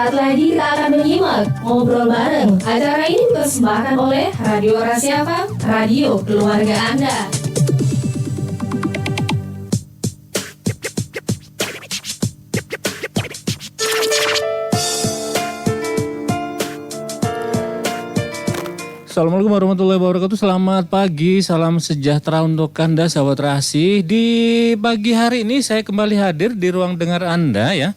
Sesaat lagi kita akan menyimak ngobrol bareng. Acara ini dipersembahkan oleh Radio Rasi Afam, Radio Keluarga Anda. Assalamualaikum warahmatullahi wabarakatuh. Selamat pagi, salam sejahtera untuk Anda sahabat Rasi. Di pagi hari ini saya kembali hadir di ruang dengar Anda ya.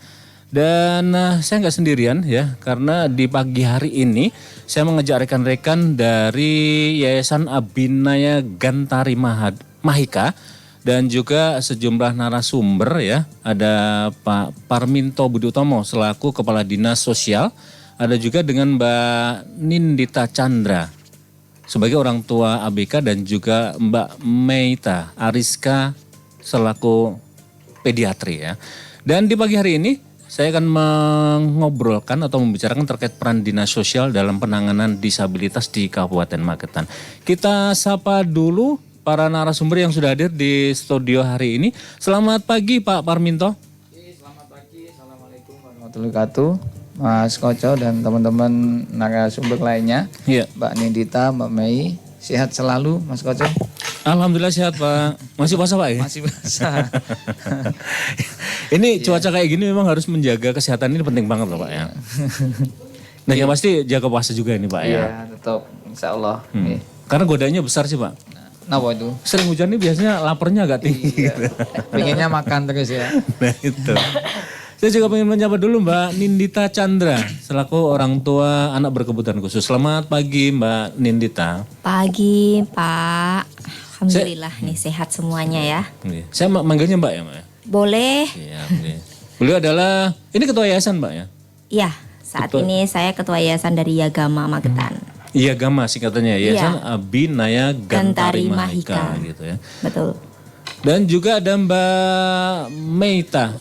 Dan saya nggak sendirian ya, karena di pagi hari ini saya mengajak rekan-rekan dari Yayasan Abhinaya Gantari Mahika dan juga sejumlah narasumber ya. Ada Pak Parminto Budi Utomo selaku Kepala Dinas Sosial, ada juga dengan Mbak Nindita Chandra sebagai orang tua ABK dan juga Mbak Meita Ariska selaku pediatri ya. Dan di pagi hari ini saya akan mengobrolkan atau membicarakan terkait peran dinas sosial dalam penanganan disabilitas di Kabupaten Magetan. Kita sapa dulu para narasumber yang sudah hadir di studio hari ini. Selamat pagi Pak Parminto. Selamat pagi, Assalamualaikum warahmatullahi wabarakatuh. Mas Koco dan teman-teman narasumber lainnya. Iya. Mbak Nindita, Mbak Mei, sehat selalu Mas Koco? Alhamdulillah sehat Pak. Masih puasa Pak ya? Masih basah. Ini cuaca kayak gini memang harus menjaga kesehatan, ini penting banget loh Pak ya. Dan yang pasti jaga puasa juga ini Pak ya. Iya, tetap insya Allah. Karena godaannya besar sih Pak. Kenapa itu? Sering hujan ini biasanya laparnya agak tinggi. Pengennya makan terus ya. Nah itu. Saya juga pengen menyapa dulu Mbak Nindita Chandra selaku orang tua anak berkebutuhan khusus. Selamat pagi Mbak Nindita. Pagi Pak. Alhamdulillah nih sehat semuanya ya. Saya manggilnya Mbak ya Mbak ya? Boleh. Iya. Beliau adalah, ini ketua yayasan Mbak ya? Iya, saat ini saya ketua yayasan dari Yagama Magetan. Iya Gama singkatannya, Yayasan Abhinaya Gantari Gantari Mahika Mahika. gitu ya. Betul. Dan juga ada Mbak Meita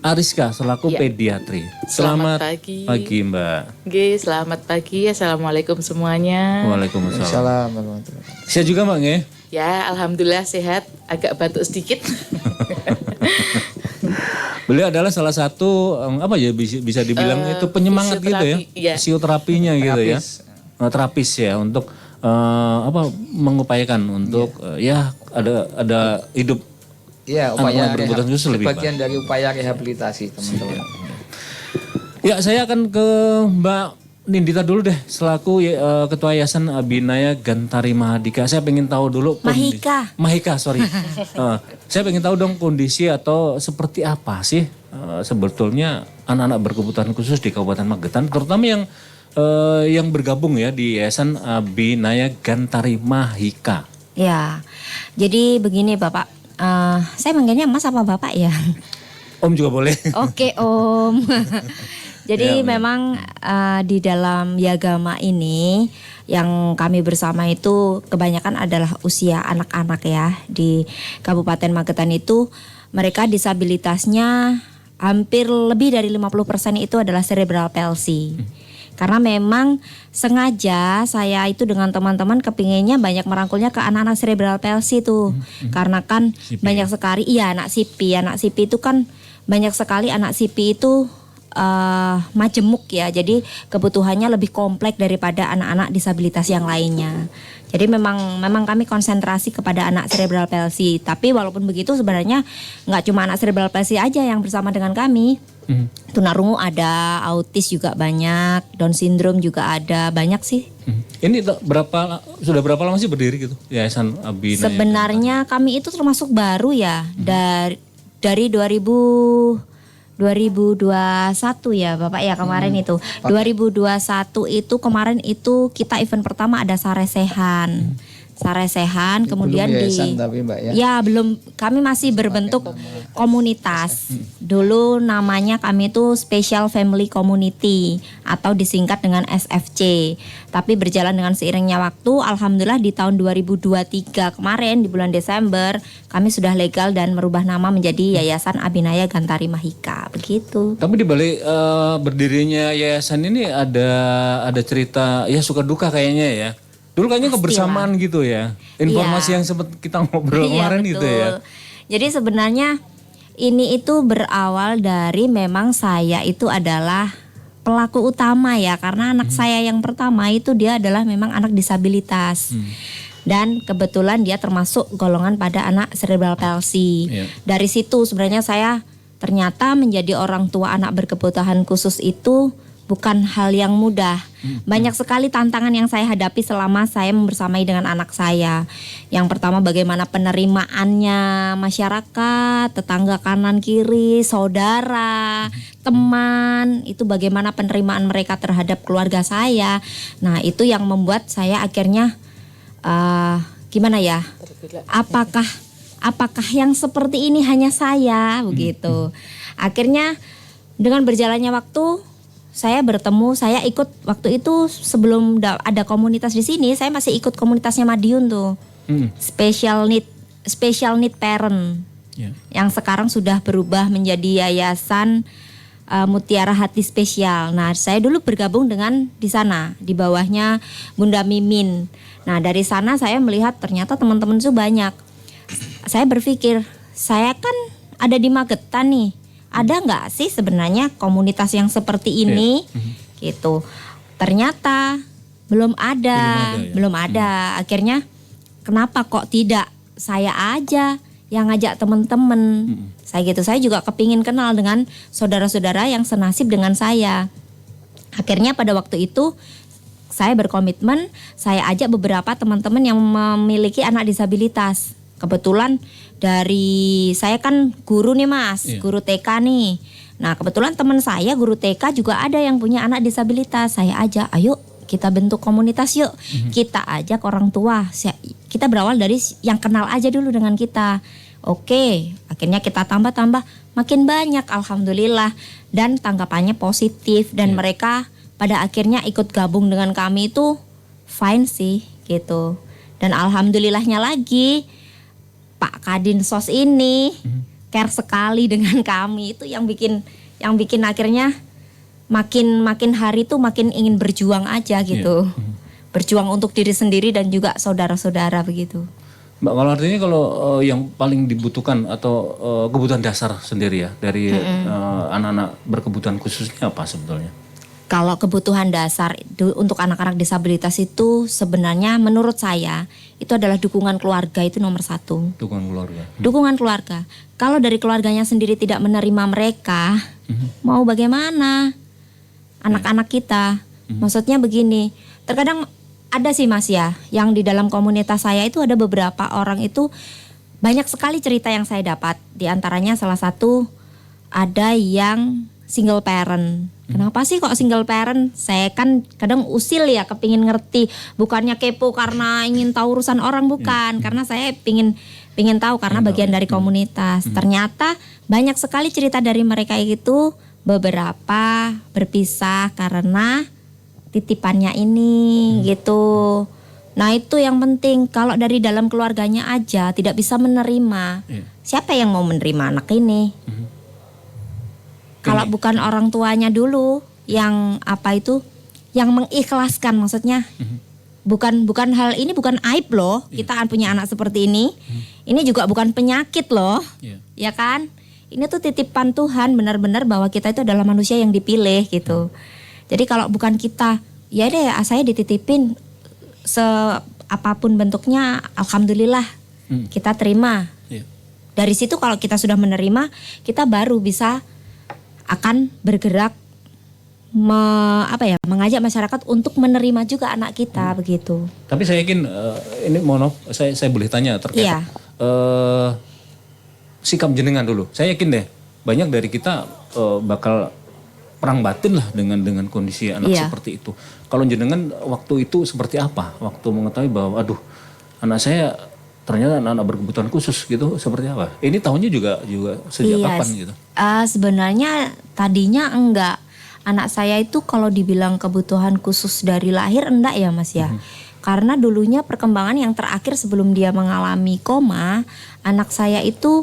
Ariska selaku Ya. pediatri. Selamat pagi. Mbak. Oke, selamat pagi. Assalamualaikum semuanya. Waalaikumsalam. Assalamualaikum warahmatullahi wabarakatuh. Saya juga Mbak Nge. Ya, alhamdulillah sehat. Agak batuk sedikit. Beliau adalah salah satu apa ya bisa dibilang itu penyemangat gitu ya. fisioterapi, iya. Fisioterapinya gitu ya. Terapis ya untuk mengupayakan untuk ya ada hidup. Iya, upaya Anak berkebutuhan khusus lebih sebagian dari upaya rehabilitasi teman-teman. Ya, saya akan ke Mbak Nindita dulu deh selaku Ketua Yayasan Abhinaya Gantari Mahika. Saya pengen tahu dulu Mahika, sorry. Saya pengen tahu dong kondisi atau seperti apa sih sebetulnya anak-anak berkebutuhan khusus di Kabupaten Magetan, terutama yang bergabung ya di Yayasan Abhinaya Gantari Mahika. Ya, jadi begini Bapak. Saya manggilnya Mas apa Bapak ya? Om juga boleh. Oke Om. Jadi memang di dalam Yagama ini yang kami bersama itu kebanyakan adalah usia anak-anak ya. Di Kabupaten Magetan itu mereka disabilitasnya hampir lebih dari 50% itu adalah cerebral palsy. Karena memang sengaja saya itu dengan teman-teman kepinginnya banyak merangkulnya ke anak-anak cerebral palsy tuh. Karena kan banyak sekali, anak CP itu kan banyak sekali anak CP itu majemuk ya. Jadi kebutuhannya lebih kompleks daripada anak-anak disabilitas yang lainnya. Jadi memang kami konsentrasi kepada anak cerebral palsy. Tapi walaupun begitu sebenarnya nggak cuma anak cerebral palsy aja yang bersama dengan kami. Tunarungu ada, autis juga banyak, Down syndrome juga ada, banyak sih. Ini sudah berapa lama sih berdiri gitu Yayasan Abhinaya? Sebenarnya kami itu termasuk baru ya, dari 2021 ya Bapak ya kemarin itu. 2021 itu kemarin itu kita event pertama ada Saresehan. Kemudian belum yayasan, tapi Mbak ya. Ya belum, kami masih berbentuk komunitas. Dulu namanya kami itu Special Family Community atau disingkat dengan SFC. Tapi berjalan dengan seiringnya waktu, alhamdulillah di tahun 2023 kemarin di bulan Desember kami sudah legal dan merubah nama menjadi Yayasan Abhinaya Gantari Mahika. Begitu. Tapi di balik berdirinya yayasan ini ada cerita ya suka duka kayaknya ya. Dulu kayaknya kebersamaan gitu ya. Informasi yang sempat kita ngobrol kemarin betul. gitu ya. Jadi sebenarnya ini itu berawal dari memang saya itu adalah pelaku utama ya, karena anak saya yang pertama itu dia adalah memang anak disabilitas. Dan kebetulan dia termasuk golongan pada anak cerebral palsy. Iya. Dari situ sebenarnya saya ternyata menjadi orang tua anak berkebutuhan khusus itu bukan hal yang mudah. Banyak sekali tantangan yang saya hadapi selama saya membersamai dengan anak saya. Yang pertama bagaimana penerimaannya masyarakat, tetangga kanan kiri, saudara, teman, itu bagaimana penerimaan mereka terhadap keluarga saya. Nah, itu yang membuat saya akhirnya gimana ya? Apakah yang seperti ini hanya saya begitu. Akhirnya dengan berjalannya waktu saya ikut waktu itu sebelum ada komunitas di sini, saya masih ikut komunitasnya Madiun tuh. Special need parent. Yeah. Yang sekarang sudah berubah menjadi yayasan Mutiara Hati Spesial. Nah, saya dulu bergabung dengan di sana, di bawahnya Bunda Mimin. Nah, dari sana saya melihat ternyata teman-teman itu banyak. Saya berpikir, saya kan ada di Magetan nih. Ada nggak sih sebenarnya komunitas yang seperti ini, gitu? Ternyata belum ada. Akhirnya kenapa kok tidak saya aja yang ngajak teman-teman? Saya juga kepingin kenal dengan saudara-saudara yang senasib dengan saya. Akhirnya pada waktu itu saya berkomitmen, saya ajak beberapa teman-teman yang memiliki anak disabilitas. Kebetulan dari saya kan guru nih Mas, guru TK nih. Nah kebetulan teman saya guru TK juga ada yang punya anak disabilitas. Saya ajak, ayo kita bentuk komunitas yuk. Kita ajak orang tua. Kita berawal dari yang kenal aja dulu dengan kita. Oke, akhirnya kita tambah-tambah makin banyak alhamdulillah. Dan tanggapannya positif dan mereka pada akhirnya ikut gabung dengan kami itu fine sih gitu. Dan alhamdulillahnya lagi Pak Kadinsos ini care sekali dengan kami, itu yang bikin akhirnya makin hari tuh makin ingin berjuang aja gitu. Berjuang untuk diri sendiri dan juga saudara-saudara begitu. Mbak, kalau artinya kalau yang paling dibutuhkan atau kebutuhan dasar sendiri ya dari anak-anak berkebutuhan khususnya apa sebetulnya? Kalau kebutuhan dasar untuk anak-anak disabilitas itu sebenarnya menurut saya itu adalah dukungan keluarga, itu nomor 1. Dukungan keluarga. Kalau dari keluarganya sendiri tidak menerima mereka, mau bagaimana anak-anak kita? Maksudnya begini, terkadang ada sih Mas ya, yang di dalam komunitas saya itu ada beberapa orang itu banyak sekali cerita yang saya dapat. Di antaranya salah satu ada yang single parent. Kenapa sih kok single parent? Saya kan kadang usil ya, kepingin ngerti. Bukannya kepo karena ingin tahu urusan orang, bukan. Karena saya pingin tahu karena bagian dari komunitas. Ternyata banyak sekali cerita dari mereka itu. Beberapa berpisah karena titipannya ini gitu. Nah itu yang penting. Kalau dari dalam keluarganya aja tidak bisa menerima, siapa yang mau menerima anak ini? Kalau bukan orang tuanya dulu yang yang mengikhlaskan, maksudnya bukan hal ini bukan aib loh, kita punya anak seperti ini. Ini juga bukan penyakit loh, ya kan? Ini tuh titipan Tuhan, benar-benar bahwa kita itu adalah manusia yang dipilih gitu. Jadi kalau bukan kita, ya deh saya dititipin apapun bentuknya, alhamdulillah kita terima. Dari situ kalau kita sudah menerima, kita baru bisa akan bergerak mengajak masyarakat untuk menerima juga anak kita begitu. Tapi saya yakin ini mohon maaf, saya boleh tanya terkait sikap jenengan dulu. Saya yakin deh banyak dari kita bakal perang batin lah dengan kondisi anak seperti itu. Kalau jenengan waktu itu seperti apa? Waktu mengetahui bahwa aduh anak saya ternyata anak-anak berkebutuhan khusus gitu, seperti apa? Ini tahunnya juga sejak kapan gitu? Sebenarnya tadinya enggak. Anak saya itu kalau dibilang kebutuhan khusus dari lahir enggak ya Mas ya. Karena dulunya perkembangan yang terakhir sebelum dia mengalami koma, anak saya itu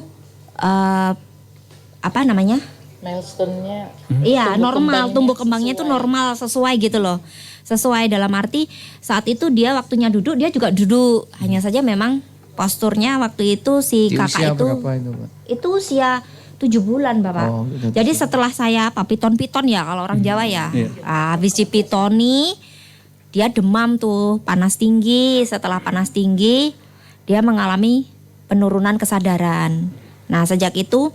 milestone-nya iya normal, tumbuh kembangnya itu normal, sesuai gitu loh. Sesuai dalam arti saat itu dia waktunya duduk, dia juga duduk. Hanya saja memang posturnya waktu itu si Di kakak usia berapa itu, Pak? itu usia 7 bulan Bapak. Oh, gitu. Jadi setelah saya piton-piton ya kalau orang Jawa ya. Iya. Habis dipitoni dia demam tuh, panas tinggi. Setelah panas tinggi dia mengalami penurunan kesadaran. Nah sejak itu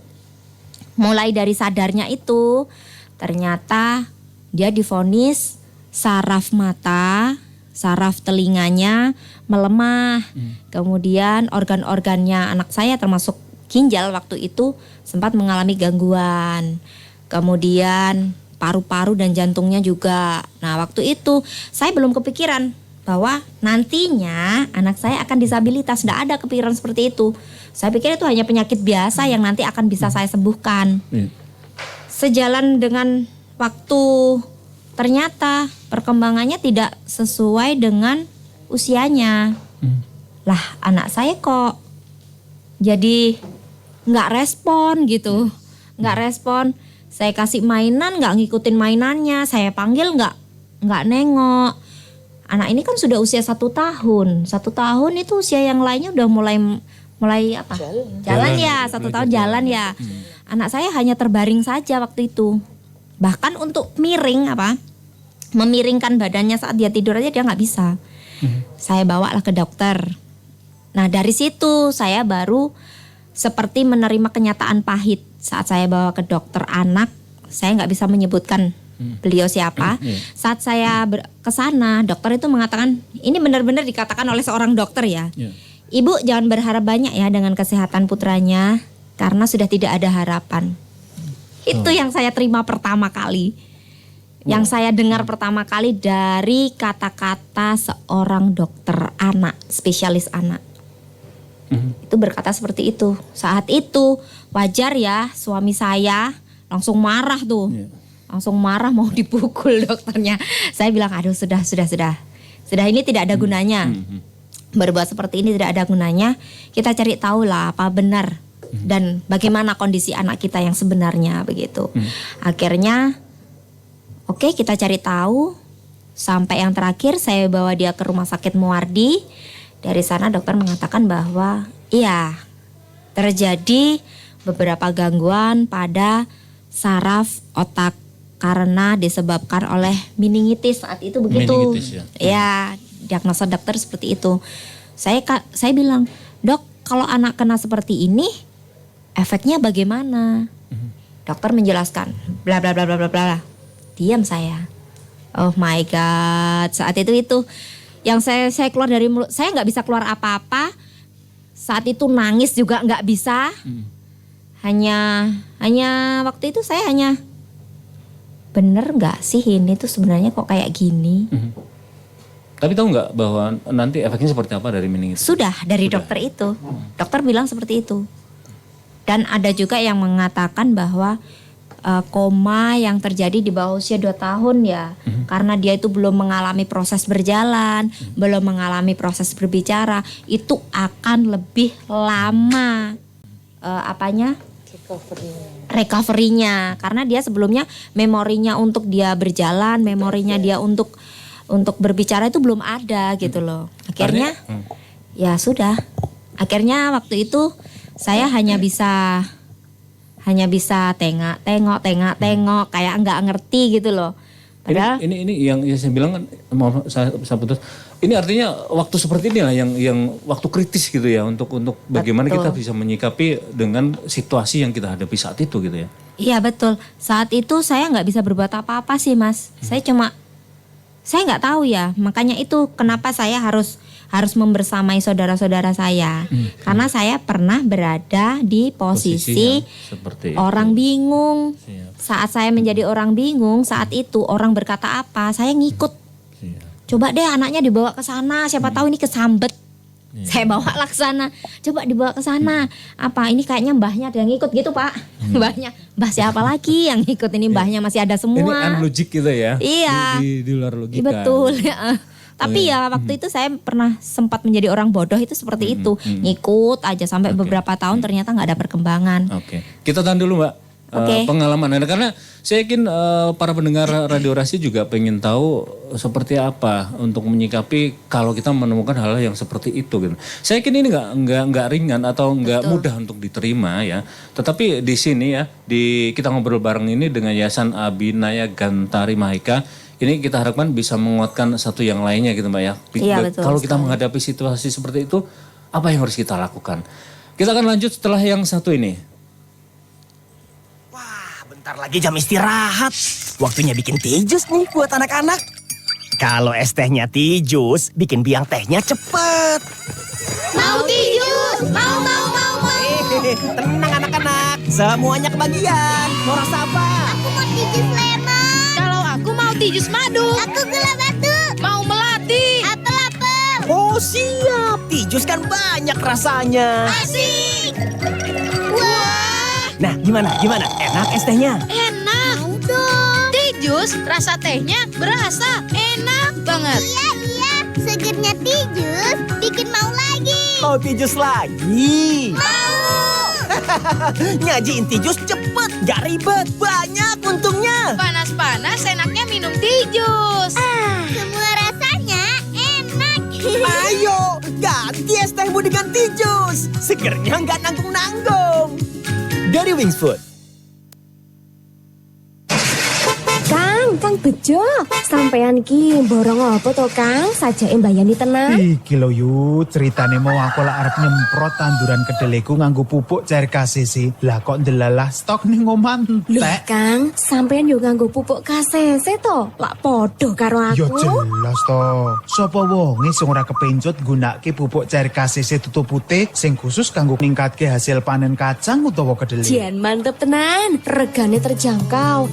mulai dari sadarnya itu ternyata dia divonis saraf mata, saraf telinganya melemah. Kemudian organ-organnya anak saya termasuk ginjal waktu itu sempat mengalami gangguan. Kemudian paru-paru dan jantungnya juga. Nah waktu itu saya belum kepikiran bahwa nantinya anak saya akan disabilitas. Tidak ada kepikiran seperti itu. Saya pikir itu hanya penyakit biasa yang nanti akan bisa saya sembuhkan. Sejalan dengan waktu ternyata perkembangannya tidak sesuai dengan usianya. Lah anak saya kok jadi nggak respon gitu, nggak respon. Saya kasih mainan nggak ngikutin mainannya, saya panggil nggak nengok. Anak ini kan sudah usia 1 tahun. 1 tahun itu usia yang lainnya udah mulai apa? Jalan ya, 1 tahun jalan ya. Anak saya hanya terbaring saja waktu itu. Bahkan untuk memiringkan badannya saat dia tidur aja dia nggak bisa. Saya bawalah ke dokter. Nah dari situ saya baru seperti menerima kenyataan pahit saat saya bawa ke dokter anak. Saya nggak bisa menyebutkan beliau siapa. Saat saya ke sana, dokter itu mengatakan, ini benar-benar dikatakan oleh seorang dokter ya. Ibu jangan berharap banyak ya dengan kesehatan putranya karena sudah tidak ada harapan. Itu yang saya terima pertama kali. Yang saya dengar pertama kali dari kata-kata seorang dokter anak, spesialis anak. Itu berkata seperti itu. Saat itu wajar ya suami saya langsung marah tuh. Langsung marah mau dipukul dokternya. Saya bilang aduh sudah. Sudah ini tidak ada gunanya. Berbuat seperti ini tidak ada gunanya. Kita cari tahu lah apa benar dan bagaimana kondisi anak kita yang sebenarnya begitu. Akhirnya oke, kita cari tahu. Sampai yang terakhir saya bawa dia ke rumah sakit Muwardi. Dari sana dokter mengatakan bahwa iya terjadi beberapa gangguan pada saraf otak karena disebabkan oleh meningitis saat itu begitu. Meningitis, ya, diagnosa dokter seperti itu. Saya bilang, "Dok, kalau anak kena seperti ini efeknya bagaimana?" Dokter menjelaskan, bla bla bla bla bla bla. Diam saya. Oh my god, saat itu yang saya keluar dari mulut, saya nggak bisa keluar apa-apa. Saat itu nangis juga nggak bisa. Hanya waktu itu saya hanya bener nggak sih ini tuh sebenarnya kok kayak gini. Tapi tahu nggak bahwa nanti efeknya seperti apa dari meningitis? Sudah dari dokter itu, dokter bilang seperti itu. Dan ada juga yang mengatakan bahwa koma yang terjadi di bawah usia 2 tahun ya. Karena dia itu belum mengalami proses berjalan, belum mengalami proses berbicara, itu akan lebih lama recovery-nya. Karena dia sebelumnya memorinya untuk dia berjalan, memorinya dia untuk berbicara itu belum ada gitu loh. Akhirnya ya sudah. Akhirnya waktu itu saya hanya bisa tengok kayak nggak ngerti gitu loh. Padahal ini yang saya bilang kan, maaf saya putus. Ini artinya waktu seperti inilah yang waktu kritis gitu ya untuk bagaimana kita bisa menyikapi dengan situasi yang kita hadapi saat itu gitu ya. Iya betul. Saat itu saya nggak bisa berbuat apa-apa sih Mas. Saya nggak tahu ya. Makanya itu kenapa saya harus membersamai saudara-saudara saya. Karena saya pernah berada di posisi seperti orang itu. bingung. Siap. Saat saya menjadi orang bingung, saat itu orang berkata apa, saya ngikut. Siap. Coba deh anaknya dibawa ke sana, siapa tahu ini kesambet. Saya bawa ke sana. Coba dibawa ke sana. Apa ini kayaknya mbahnya ada yang ngikut gitu, Pak. Mbah siapa lagi yang ngikut, ini mbahnya masih ada semua. Ini unlogik gitu ya. Iya. Di luar logika. Betul. Tapi ya waktu itu saya pernah sempat menjadi orang bodoh itu seperti itu. Ngikut aja sampai beberapa tahun ternyata nggak ada perkembangan. Oke. Kita tahan dulu Mbak. pengalaman Anda, karena saya yakin para pendengar Radio Rasi juga pengen tahu seperti apa untuk menyikapi kalau kita menemukan hal yang seperti itu gitu. Saya yakin ini nggak ringan atau nggak mudah untuk diterima ya. Tetapi di sini ya, kita ngobrol bareng ini dengan Yayasan Abinaya Gantari Mahika, ini kita harapkan bisa menguatkan satu yang lainnya gitu Mbak ya. Iya, betul Kalau kita menghadapi situasi seperti itu, apa yang harus kita lakukan? Kita akan lanjut setelah yang satu ini. Bentar lagi jam istirahat. Waktunya bikin teh jus nih buat anak-anak. Kalau es tehnya teh jus, bikin biang tehnya cepet. Mau tijus, mau. Tenang anak-anak, semuanya kebagian. Mau rasa apa? Aku mau tijus lemon. Kalau aku mau tijus madu. Aku gula batu. Mau melati. Apel. Oh siap, teh jus kan banyak rasanya. Asik. Wah. Nah gimana? Enak es tehnya? Enak. Mau dong. Tijus, rasa tehnya berasa enak banget. Iya. Segernya tijus bikin mau lagi. Mau teh jus lagi? Mau. Nyajiin teh jus cepet, gak ribet, banyak untungnya. Panas-panas enaknya minum tijus. Semua rasanya enak. Ayo, ganti es tehmu dengan teh jus. Segernya nggak nanggung-nanggung. Dari Wings Food. Kang Bejo, sampean ki borong apa to Kang? Sajake mbayani tenan. Iki lho yu, ceritane mau aku lah arep nyemprot tanduran kedeleku nganggo pupuk cair KCC. Lah kok ndelalah stok ning omah Lho entek. Kang, sampean yo nganggo pupuk KCC to? Lak podo karo aku. Yo jelas to. Sopo wonge sing ora kepencut gunake pupuk cair KCC tutup putih sing khusus kanggo ningkatke hasil panen kacang utawa kedelai. Jian mantep tenan, regane terjangkau.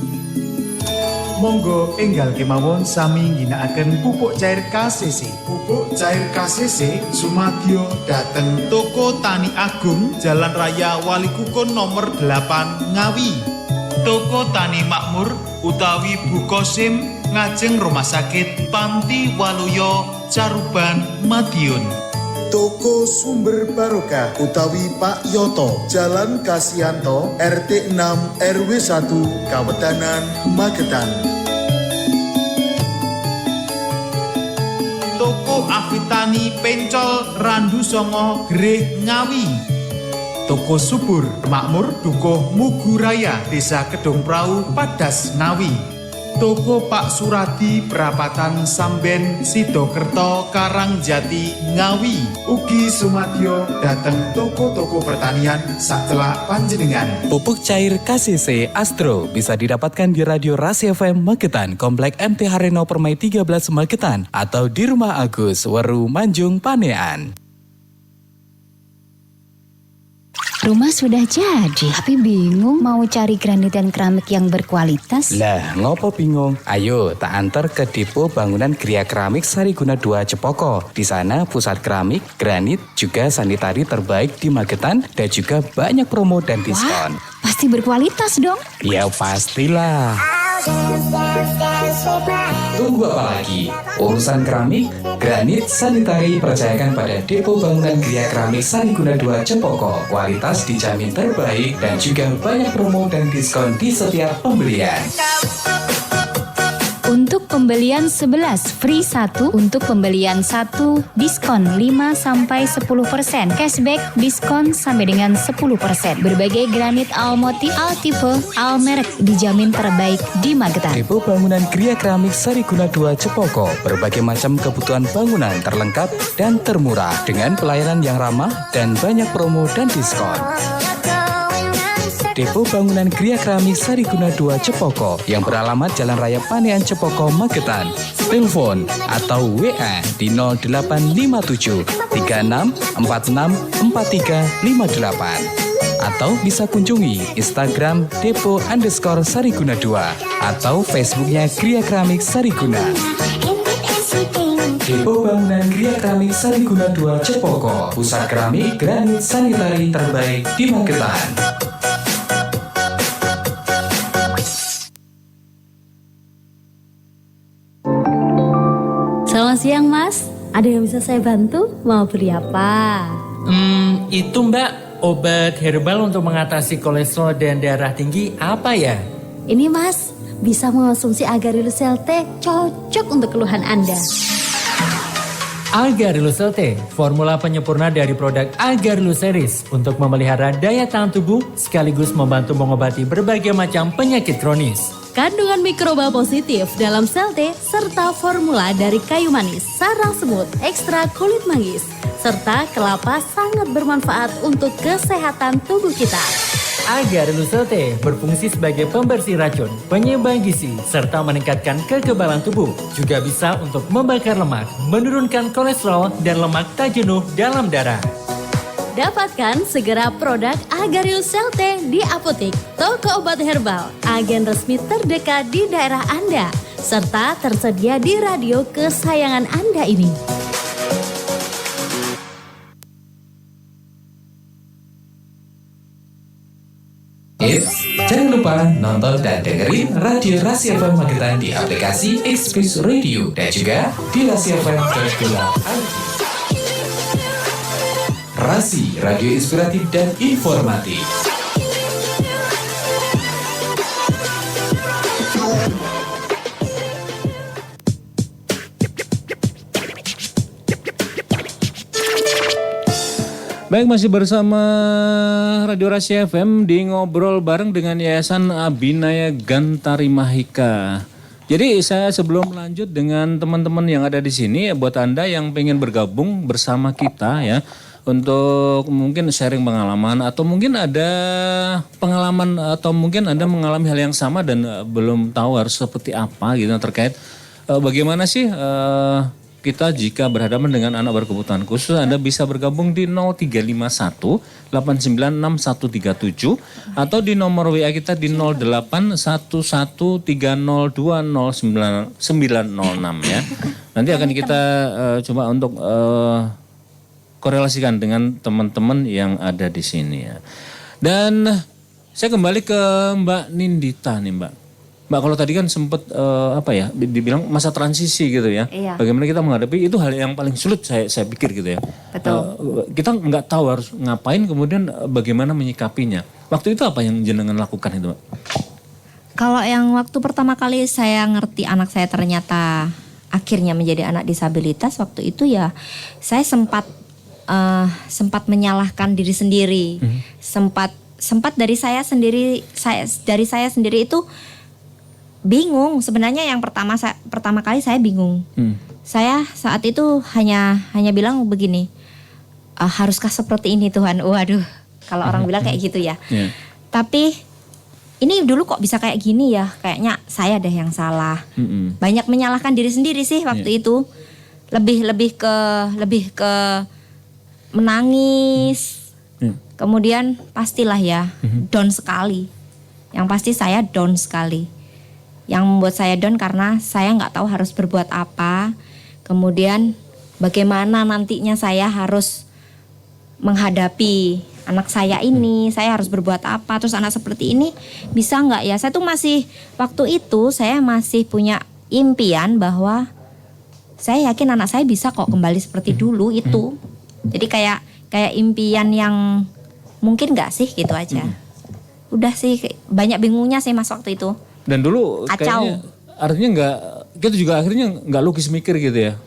Monggo enggal kemawon sami ngginakaken pupuk cair KCC. Pupuk cair KCC sumadyo dateng Toko Tani Agung, Jalan Raya Walikukon nomor 8 Ngawi. Toko Tani Makmur utawi Bukosim ngajeng Rumah Sakit Panti Waluyo Caruban Madiun. Toko Sumber Barokah utawi Pak Yoto, Jalan Kasianto, RT 6 RW 1, Kawetanan, Magetan. Toko Afitani Pencol Randu Songo Greh Ngawi. Toko Subur Makmur Dukuh Muguraya Desa Kedung Prau Padas Ngawi. Toko Pak Suradi Perapatan Samben Sidokerto Karangjati Ngawi. Ugi sumadyo dateng toko-toko pertanian sakelak panjenengan. Pupuk cair KCC Astro bisa didapatkan di Radio Rasi FM Magetan, Komplek MT Hareno Permai 13 Magetan, atau di Rumah Agus, Weru Manjung Panean. Rumah sudah jadi, tapi bingung mau cari granit dan keramik yang berkualitas. Lah, ngopo bingung? Ayo, tak antar ke Depo Bangunan Gria Keramik Sariguna 2 Cepoko. Di sana pusat keramik, granit, juga sanitari terbaik di Magetan dan juga banyak promo dan diskon. Wah, pasti berkualitas dong. Ya pastilah. Tunggu apa lagi? Urusan keramik, granit, sanitari percayakan pada Depo Bangunan Gria Keramik Sariguna 2 Cepoko. Kualitas dijamin terbaik dan juga banyak promo dan diskon di setiap pembelian. Untuk pembelian 11 free 1, untuk pembelian 1 diskon 5-10%, cashback diskon sampai dengan 10%. Berbagai granit all motif, all tipe, all merek dijamin terbaik di Magetan. Depo Bangunan Gria Keramik Sariguna 2 Cepoko, berbagai macam kebutuhan bangunan terlengkap dan termurah dengan pelayanan yang ramah dan banyak promo dan diskon. Depo Bangunan Gria Keramik Sariguna 2 Cepoko yang beralamat Jalan Raya Panean Cepoko, Magetan. Telepon atau WA di 0857 36 46 4358 atau bisa kunjungi Instagram Depo_Sariguna 2 atau Facebooknya Gria Keramik Sariguna. Depo Bangunan Gria Keramik Sariguna 2 Cepoko, pusat keramik, granit, sanitari terbaik di Magetan. Selamat siang Mas, ada yang bisa saya bantu? Mau beli apa? Itu Mbak, Obat herbal untuk mengatasi kolesterol dan darah tinggi apa ya? Ini Mas, bisa mengonsumsi Agarilus T, cocok untuk keluhan Anda. Agarilus T, formula penyempurna dari produk Agarilus Series untuk memelihara daya tahan tubuh sekaligus membantu mengobati berbagai macam penyakit kronis. Kandungan mikroba positif dalam sel T serta formula dari kayu manis, sarang semut, ekstra kulit manggis, serta kelapa sangat bermanfaat untuk kesehatan tubuh kita. Agarilus T berfungsi sebagai pembersih racun, penyeimbang gizi, serta meningkatkan kekebalan tubuh. Juga bisa untuk membakar lemak, menurunkan kolesterol dan lemak tak jenuh dalam darah. Dapatkan segera produk Agarilus T di apotek, toko obat herbal, agen resmi terdekat di daerah Anda, serta tersedia di radio kesayangan Anda ini. Eits, jangan lupa nonton dan dengerin Radio Rasi FM Magetan di aplikasi Express Radio dan juga di rasifm.id. Rasi, radio inspiratif dan informatif. Baik, masih bersama Radio Rasi FM di Ngobrol Bareng dengan Yayasan Abinaya Gantari Mahika. Jadi saya sebelum lanjut dengan teman-teman yang ada di sini, buat Anda yang pengen bergabung bersama kita ya, untuk mungkin sharing pengalaman atau mungkin ada pengalaman atau mungkin Anda mengalami hal yang sama dan belum tahu harus seperti apa gitu terkait bagaimana sih kita jika berhadapan dengan anak berkebutuhan khusus. Anda bisa bergabung di 0351 896137 atau di nomor WA kita di 081130209906 ya. Nanti akan kita coba untuk korelasikan dengan teman-teman yang ada di sini ya. Dan saya kembali ke Mbak Nindita nih Mbak. Mbak, kalau tadi kan sempat dibilang masa transisi gitu ya. Iya. Bagaimana kita menghadapi itu hal yang paling sulit saya pikir gitu ya. Betul. Kita nggak tahu harus ngapain, kemudian bagaimana menyikapinya. Waktu itu apa yang jenengan lakukan itu Mbak? Kalau yang waktu pertama kali saya ngerti anak saya ternyata akhirnya menjadi anak disabilitas, waktu itu ya saya sempat menyalahkan diri sendiri. Sempat dari saya sendiri itu bingung. Sebenarnya yang pertama kali saya bingung. Saya saat itu hanya bilang begini, haruskah seperti ini Tuhan? Waduh, kalau orang bilang kayak gitu ya. Tapi ini dulu kok bisa kayak gini ya? Kayaknya saya deh yang salah. Banyak menyalahkan diri sendiri sih waktu itu. Lebih ke menangis. Kemudian pastilah ya down sekali. Yang pasti saya down sekali. Yang membuat saya down karena saya nggak tahu harus berbuat apa. Kemudian bagaimana nantinya saya harus menghadapi anak saya ini. Saya harus berbuat apa. Terus anak seperti ini bisa nggak ya. Saya tuh waktu itu saya masih punya impian bahwa saya yakin anak saya bisa kok kembali seperti dulu itu. Jadi kayak impian yang mungkin nggak sih gitu aja. Udah sih banyak bingungnya sih Mas waktu itu. Dan dulu kayaknya artinya kita juga akhirnya nggak logis mikir gitu ya.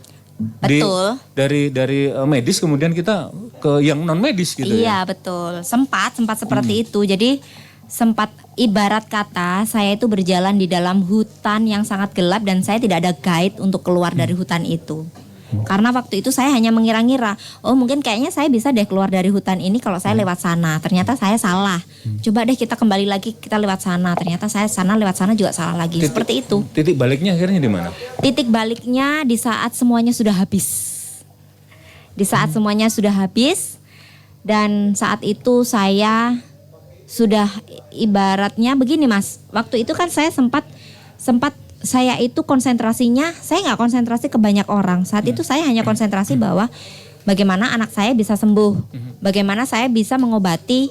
Betul. Dari medis kemudian kita ke yang non medis gitu ya. Iya betul. Sempat seperti itu. Jadi sempat ibarat kata saya itu berjalan di dalam hutan yang sangat gelap dan saya tidak ada guide untuk keluar dari hutan itu. Karena waktu itu saya hanya mengira-ngira, oh mungkin kayaknya saya bisa deh keluar dari hutan ini kalau saya lewat sana. Ternyata saya salah. Coba deh kita kembali lagi, kita lewat sana. Ternyata saya lewat sana juga salah lagi. Seperti itu. Titik baliknya akhirnya di mana? Titik baliknya di saat semuanya sudah habis. Di saat semuanya sudah habis dan saat itu saya sudah ibaratnya begini Mas. Waktu itu kan saya sempat saya itu konsentrasinya, saya nggak konsentrasi ke banyak orang. Saat itu saya hanya konsentrasi bahwa bagaimana anak saya bisa sembuh, bagaimana saya bisa mengobati,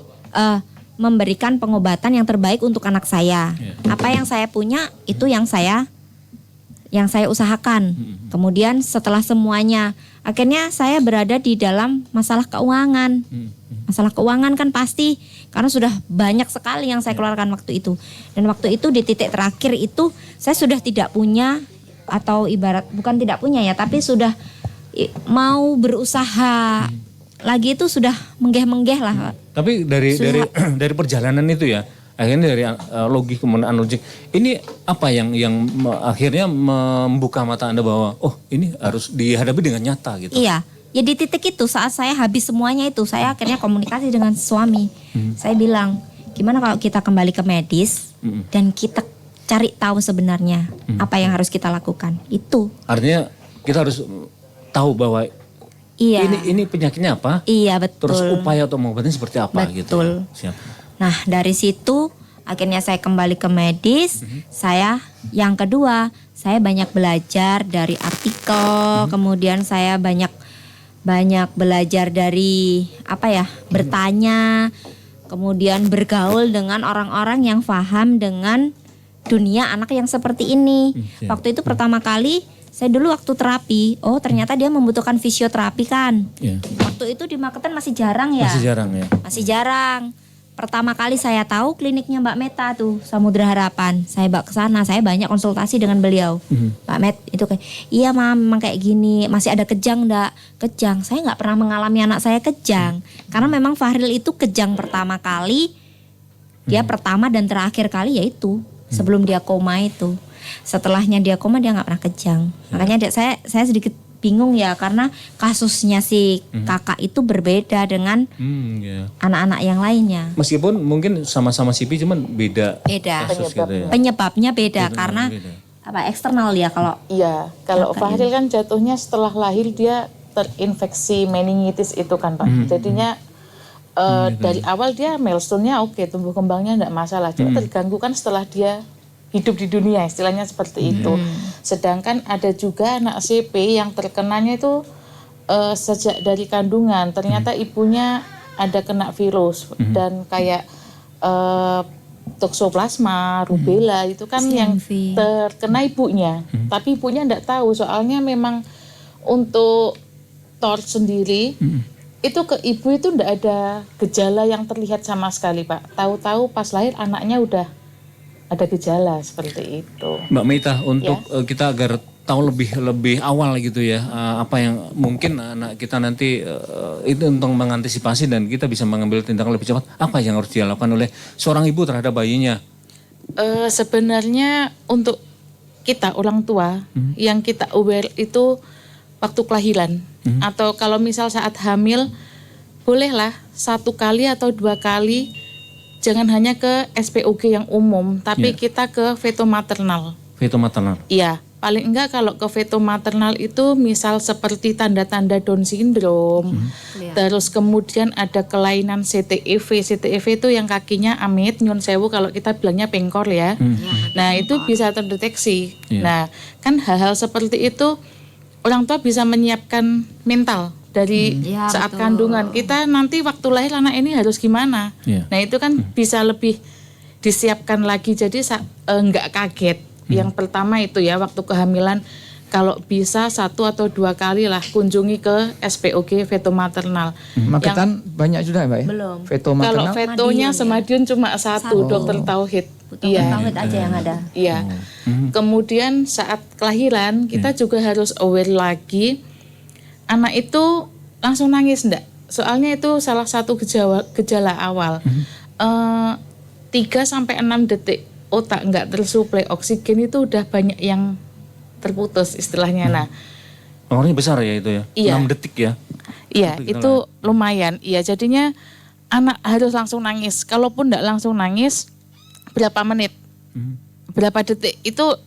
memberikan pengobatan yang terbaik untuk anak saya. Apa yang saya punya itu yang saya usahakan. Kemudian setelah semuanya, akhirnya saya berada di dalam masalah keuangan. Masalah keuangan kan pasti, karena sudah banyak sekali yang saya keluarkan waktu itu. Dan waktu itu di titik terakhir itu saya sudah tidak punya, atau ibarat bukan tidak punya ya, tapi sudah mau berusaha lagi, itu sudah menggeh-menggeh lah. Tapi dari perjalanan itu ya, akhirnya dari logik kemudian analogik, ini apa yang akhirnya membuka mata Anda bahwa oh ini harus dihadapi dengan nyata gitu? Iya. Ya di titik itu saat saya habis semuanya itu, saya akhirnya komunikasi dengan suami. Saya bilang, gimana kalau kita kembali ke medis dan kita cari tahu sebenarnya apa yang harus kita lakukan. Itu. Artinya kita harus tahu bahwa ini penyakitnya apa? Iya, betul. Terus upaya untuk mengobatinya seperti apa gitu. Betul. Siap. Nah, dari situ akhirnya saya kembali ke medis. Saya yang kedua, saya banyak belajar dari artikel, kemudian saya banyak belajar dari bertanya, kemudian bergaul dengan orang-orang yang paham dengan dunia anak yang seperti ini. Waktu itu pertama kali saya dulu waktu terapi, oh ternyata dia membutuhkan fisioterapi kan. Waktu itu di Magetan masih jarang ya. Masih jarang. Pertama kali saya tahu kliniknya Mbak Meta tuh, Samudra Harapan. Saya bawa ke sana, saya banyak konsultasi dengan beliau. Mbak Met itu kayak, iya Mam, memang kayak gini, masih ada kejang enggak? Kejang, saya nggak pernah mengalami anak saya kejang. Karena memang Fahril itu kejang pertama kali, dia pertama dan terakhir kali yaitu sebelum dia koma itu. Setelahnya dia koma dia nggak pernah kejang. Makanya saya sedikit bingung ya, karena kasusnya si kakak itu berbeda dengan anak-anak yang lainnya. Meskipun mungkin sama-sama CP cuman beda. Kasus gitu ya. Penyebabnya beda karena eksternal ya kalau. Iya, kalau Fahril kan jatuhnya setelah lahir dia terinfeksi meningitis itu kan Pak. Jadinya dari awal dia milestone-nya oke, tumbuh kembangnya enggak masalah. Cuma terganggu kan setelah dia hidup di dunia, istilahnya seperti itu. Sedangkan ada juga anak CP yang terkenanya itu sejak dari kandungan. Ternyata ibunya ada kena virus dan kayak toksoplasma, rubella itu kan yang terkena ibunya. Tapi ibunya enggak tahu, soalnya memang untuk TOR sendiri itu ke ibu itu enggak ada gejala yang terlihat sama sekali Pak. Tahu-tahu pas lahir anaknya udah ada gejala seperti itu. Mbak Meta, untuk kita agar tahu lebih awal gitu ya, apa yang mungkin anak kita nanti itu untuk mengantisipasi dan kita bisa mengambil tindakan lebih cepat, apa yang harus dilakukan oleh seorang ibu terhadap bayinya? Sebenarnya untuk kita orang tua yang kita aware itu waktu kelahiran atau kalau misal saat hamil bolehlah 1 kali atau 2 kali. Jangan hanya ke SPOG yang umum, tapi kita ke veto maternal. Veto maternal? Iya, paling enggak kalau ke veto maternal itu misal seperti tanda-tanda Down syndrome, terus kemudian ada kelainan CTEV. CTEV itu yang kakinya amit, nyun sewu kalau kita bilangnya pengkor ya. Nah itu bisa terdeteksi. Nah kan hal-hal seperti itu orang tua bisa menyiapkan mental. Dari saat kandungan kita nanti waktu lahir anak ini harus gimana. Nah itu kan bisa lebih disiapkan lagi, jadi enggak kaget. Yang pertama itu ya waktu kehamilan kalau bisa 1 atau 2 kali lah kunjungi ke SPOG veto maternal. Magetan banyak sudah Mbak ya? Belum. Veto maternal? Kalau vetonya Semadiun cuma 1, Dokter Tauhid. Dokter Tauhid aja yang ada. Iya. Kemudian saat kelahiran kita juga harus aware lagi. Anak itu langsung nangis enggak? Soalnya itu salah satu gejala awal. 3-6 detik otak enggak tersuplai oksigen itu udah banyak yang terputus istilahnya. Nah, nomornya besar ya itu ya? Iya. 6 detik ya? Iya, itu lumayan. Iya, jadinya anak harus langsung nangis. Kalaupun enggak langsung nangis, berapa menit? Berapa detik? Itu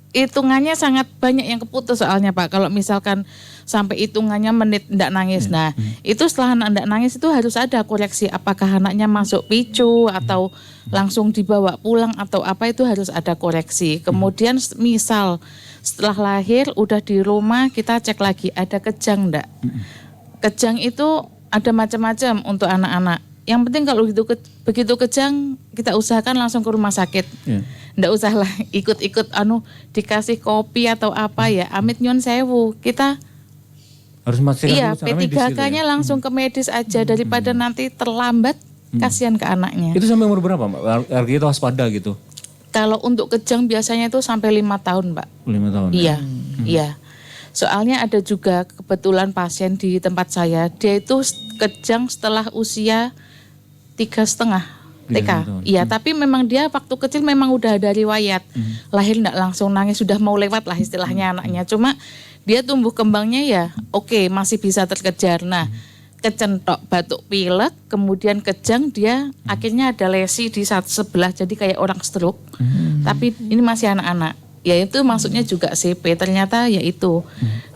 hitungannya sangat banyak yang keputus soalnya Pak. Kalau misalkan sampai hitungannya menit enggak nangis. Nah, itu setelah anak enggak nangis itu harus ada koreksi apakah anaknya masuk picu atau langsung dibawa pulang atau apa, itu harus ada koreksi. Kemudian misal setelah lahir udah di rumah kita cek lagi ada kejang enggak. Kejang itu ada macam-macam untuk anak-anak. Yang penting kalau begitu kejang kita usahakan langsung ke rumah sakit. Nggak usah lah ikut-ikut dikasih kopi atau apa ya. Amit nyun sewu, kita Harus memastikan Iya, dulu secara medis gitu P3K-nya ya? langsung ke medis aja daripada nanti terlambat, kasihan ke anaknya. Itu sampai umur berapa Mbak? Artinya itu waspada gitu? Kalau untuk kejang biasanya itu sampai 5 tahun, Mbak. 5 tahun. Iya, iya. Soalnya ada juga kebetulan pasien di tempat saya, dia itu kejang setelah usia 3,5 TK. Iya, tapi memang dia waktu kecil memang udah ada riwayat. Lahir enggak langsung nangis, sudah mau lewat lah istilahnya anaknya. Cuma dia tumbuh kembangnya ya oke, masih bisa terkejar. Nah, kecentok, batuk pilek, kemudian kejang, dia akhirnya ada lesi di sebelah, jadi kayak orang stroke. Tapi ini masih anak-anak. Ya itu maksudnya juga CP, ternyata ya itu.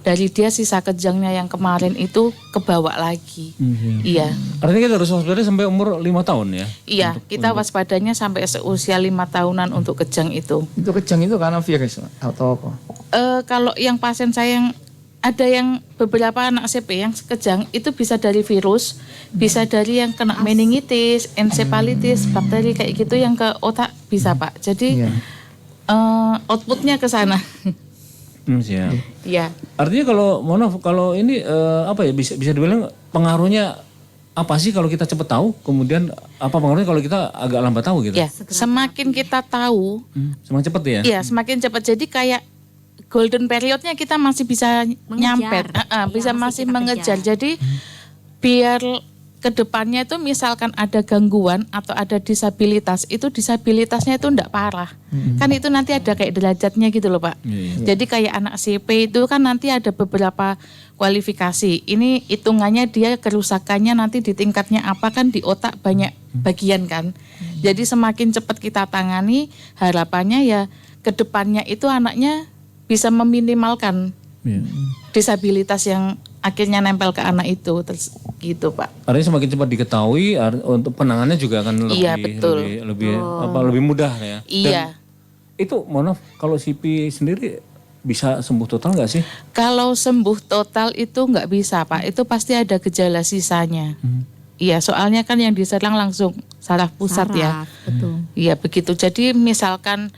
Dari dia sisa kejangnya yang kemarin itu kebawa lagi. Iya. Artinya kita harus waspada sampai umur 5 tahun ya? Iya, kita waspadanya sampai seusia 5 tahunan untuk kejang itu. Itu kejang itu karena virus atau apa? Kalau yang pasien saya yang ada yang beberapa anak CP yang kejang itu bisa dari virus, bisa dari yang kena meningitis, encephalitis, bakteri kayak gitu yang ke otak bisa Pak. Jadi outputnya ke sana. Siap. Iya. Artinya kalau ini apa ya bisa dibilang pengaruhnya apa sih kalau kita cepat tahu, kemudian apa pengaruhnya kalau kita agak lambat tahu gitu? Ya, semakin kita tahu, semakin cepat ya? Iya, semakin cepat. Jadi kayak golden periodnya kita masih bisa nyamper, bisa masih mengejar. Jadi biar kedepannya itu misalkan ada gangguan atau ada disabilitas, itu disabilitasnya itu enggak parah. Kan itu nanti ada kayak derajatnya gitu loh Pak. Jadi kayak anak CP itu kan nanti ada beberapa kualifikasi. Ini hitungannya dia kerusakannya nanti di tingkatnya apa kan di otak banyak bagian kan. Jadi semakin cepat kita tangani, harapannya ya kedepannya itu anaknya bisa meminimalkan disabilitas yang akhirnya nempel ke anak itu, gitu Pak. Artinya semakin cepat diketahui, untuk penanganannya juga akan lebih mudah ya. Iya. Dan itu mohon maaf, kalau CP sendiri bisa sembuh total nggak sih? Kalau sembuh total itu nggak bisa Pak, itu pasti ada gejala sisanya. Iya, soalnya kan yang diserang langsung saraf pusat ya. Betul. Iya begitu. Jadi misalkan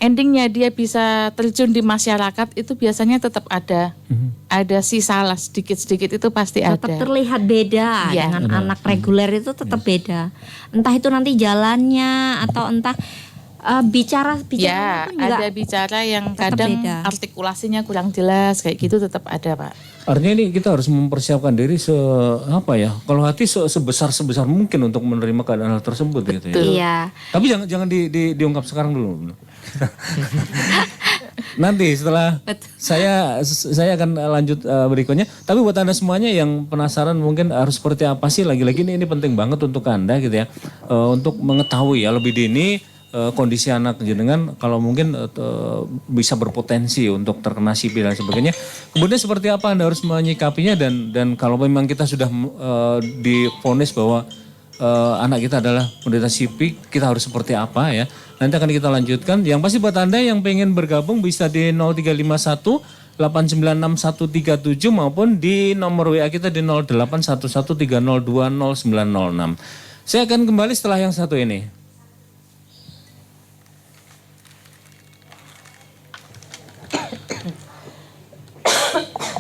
endingnya dia bisa terjun di masyarakat itu biasanya tetap ada sisa lah sedikit itu pasti tetap ada. Terlihat beda dengan anak reguler itu tetap beda. Entah itu nanti jalannya atau entah bicara ya, pun juga ada bicara yang kadang beda. Artikulasinya kurang jelas kayak gitu tetap ada Pak. Artinya ini kita harus mempersiapkan diri kalau hati sebesar mungkin untuk menerima keadaan hal tersebut gitu ya. Iya. Tapi jangan diungkap sekarang dulu. Nanti setelah saya akan lanjut berikutnya. Tapi buat Anda semuanya yang penasaran mungkin harus seperti apa sih, lagi-lagi ini penting banget untuk Anda gitu ya. Untuk mengetahui ya lebih dini kondisi anak jenengan kalau mungkin bisa berpotensi untuk terkena CP dan sebagainya. Kemudian seperti apa Anda harus menyikapinya dan kalau memang kita sudah divonis bahwa anak kita adalah penderita CP, kita harus seperti apa ya. Nanti akan kita lanjutkan. Yang pasti buat Anda yang pengen bergabung bisa di 0351 896 137 maupun di nomor WA kita di 081130200906. Saya akan kembali setelah yang satu ini.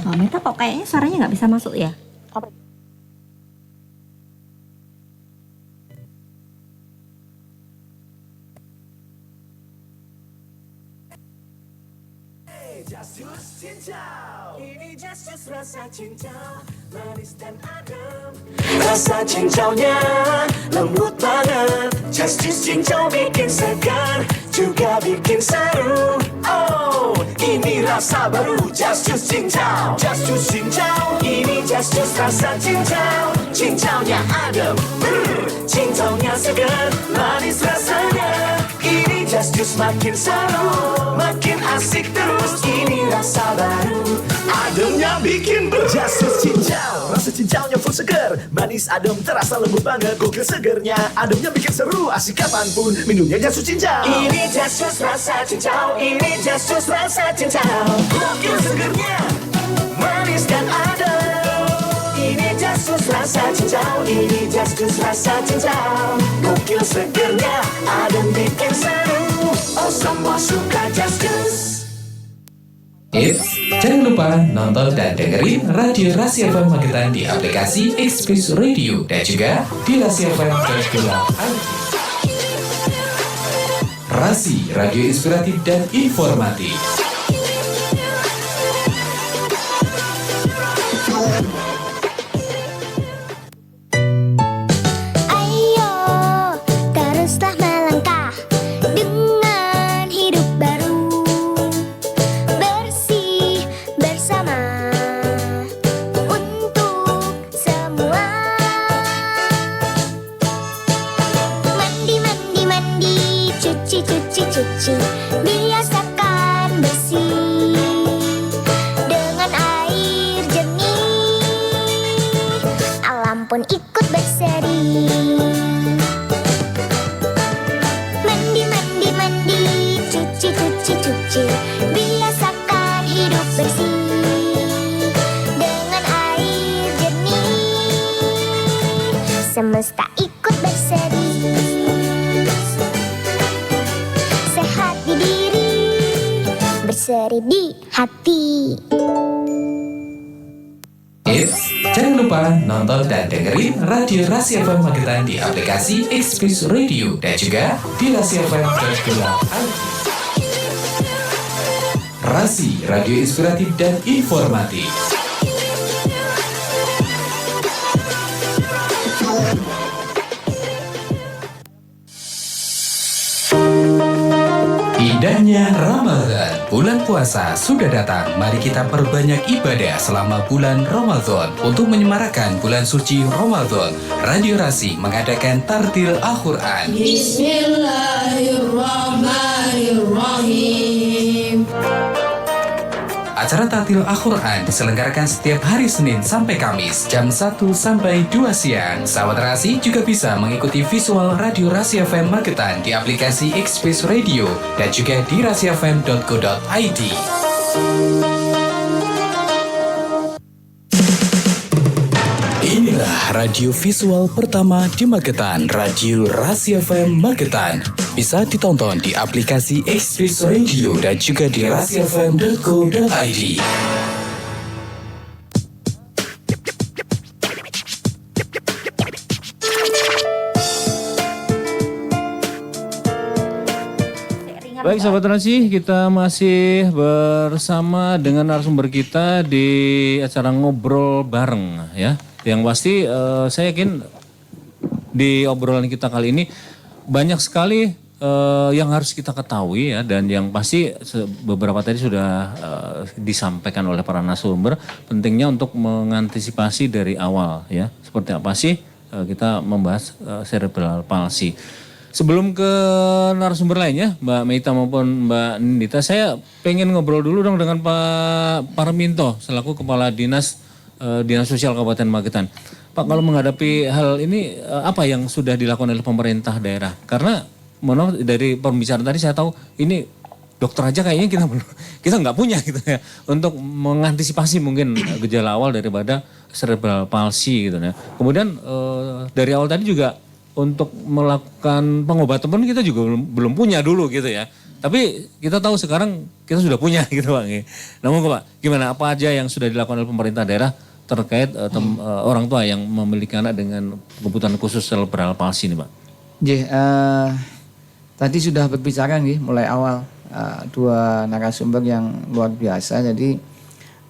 Mbak Meta kok kayaknya suaranya nggak bisa masuk ya? Rasa cincaunya lembut banget. Just Juice cincau bikin segar, juga bikin seru. Oh, ini rasa baru Just Juice cincau. Just Juice cincau, ini Just Juice rasa cincau. Cincaunya adem, cincaunya segar, manis rasanya. Ini Just Juice makin seru, makin asik terus. Ini rasa baru, ademnya bikin Just Juice cincau. Rasa cincaunya full segar, manis adem terasa lembut banget. Gokil segernya, ademnya bikin seru. Asik kapanpun minumnya Just Juice cincau. Ini Just Juice rasa cincau, ini Just Juice rasa cincau. Gokil segernya, manis dan adem. Ini Just Juice rasa cincau, ini Just Juice rasa cincau. Gokil segernya, adem bikin seru. Oh semua suka Just Juice. Eits, jangan lupa nonton dan dengerin Radio Rasi FM Magetan di aplikasi Express Radio dan juga di rasifm.com. Rasi, radio inspiratif dan informatif. Ayo, teruslah melangkah dengan hidup baru. Bersih bersama untuk semua. Mandi, mandi, mandi, cuci, cuci, cuci. Biasakan bersih dengan air jernih. Alam pun ikut berseri. Mandi, mandi, mandi, cuci, cuci, cuci. Biasakan hidup bersih dengan air jernih. Semesta ikut berseri. Sehat di diri, berseri di hati. Eits, jangan lupa nonton dan dengerin Radio Rasi FM Magetan di aplikasi Express Radio dan juga di rasifm.com. Rasi, radio inspiratif dan informatif. Indahnya Ramadan, bulan puasa sudah datang. Mari kita perbanyak ibadah selama bulan Ramadan. Untuk menyemarakan bulan suci Ramadan, Radio Rasi mengadakan Tartil Al-Quran. Bismillahirrahmanirrahim. Acara Tartil Al-Quran diselenggarakan setiap hari Senin sampai Kamis jam 1 sampai 2 siang. Sahabat Rasi juga bisa mengikuti visual Radio Rasi FM Magetan di aplikasi Express Radio dan juga di rasifm.co.id. Inilah radio visual pertama di Magetan, Radio Rasi FM Magetan. Bisa ditonton di aplikasi Express Radio dan juga di rasifm.co.id. Baik sahabat Rasi, kita masih bersama dengan narasumber kita di acara ngobrol bareng ya. Yang pasti saya yakin di obrolan kita kali ini banyak sekali yang harus kita ketahui ya, dan yang pasti beberapa tadi sudah disampaikan oleh para narasumber, pentingnya untuk mengantisipasi dari awal ya. Seperti apa sih kita membahas cerebral palsy. Sebelum ke narasumber lainnya, Mbak Meita maupun Mbak Nindita, saya pengen ngobrol dulu dong dengan Pak Parminto selaku Kepala Dinas Sosial Kabupaten Magetan. Pak, kalau menghadapi hal ini apa yang sudah dilakukan oleh pemerintah daerah? Karena dari pembicaraan tadi saya tahu ini dokter aja kayaknya kita nggak punya gitu ya untuk mengantisipasi mungkin gejala awal daripada cerebral palsy gitu ya. Kemudian dari awal tadi juga untuk melakukan pengobatan pun kita juga belum punya dulu gitu ya. Tapi kita tahu sekarang kita sudah punya gitu Pak. Namun Pak, gimana, apa aja yang sudah dilakukan oleh pemerintah daerah terkait orang tua yang memiliki anak dengan kebutuhan khusus cerebral palsy ini Pak? Tadi sudah berbicara nih mulai awal dua narasumber yang luar biasa. Jadi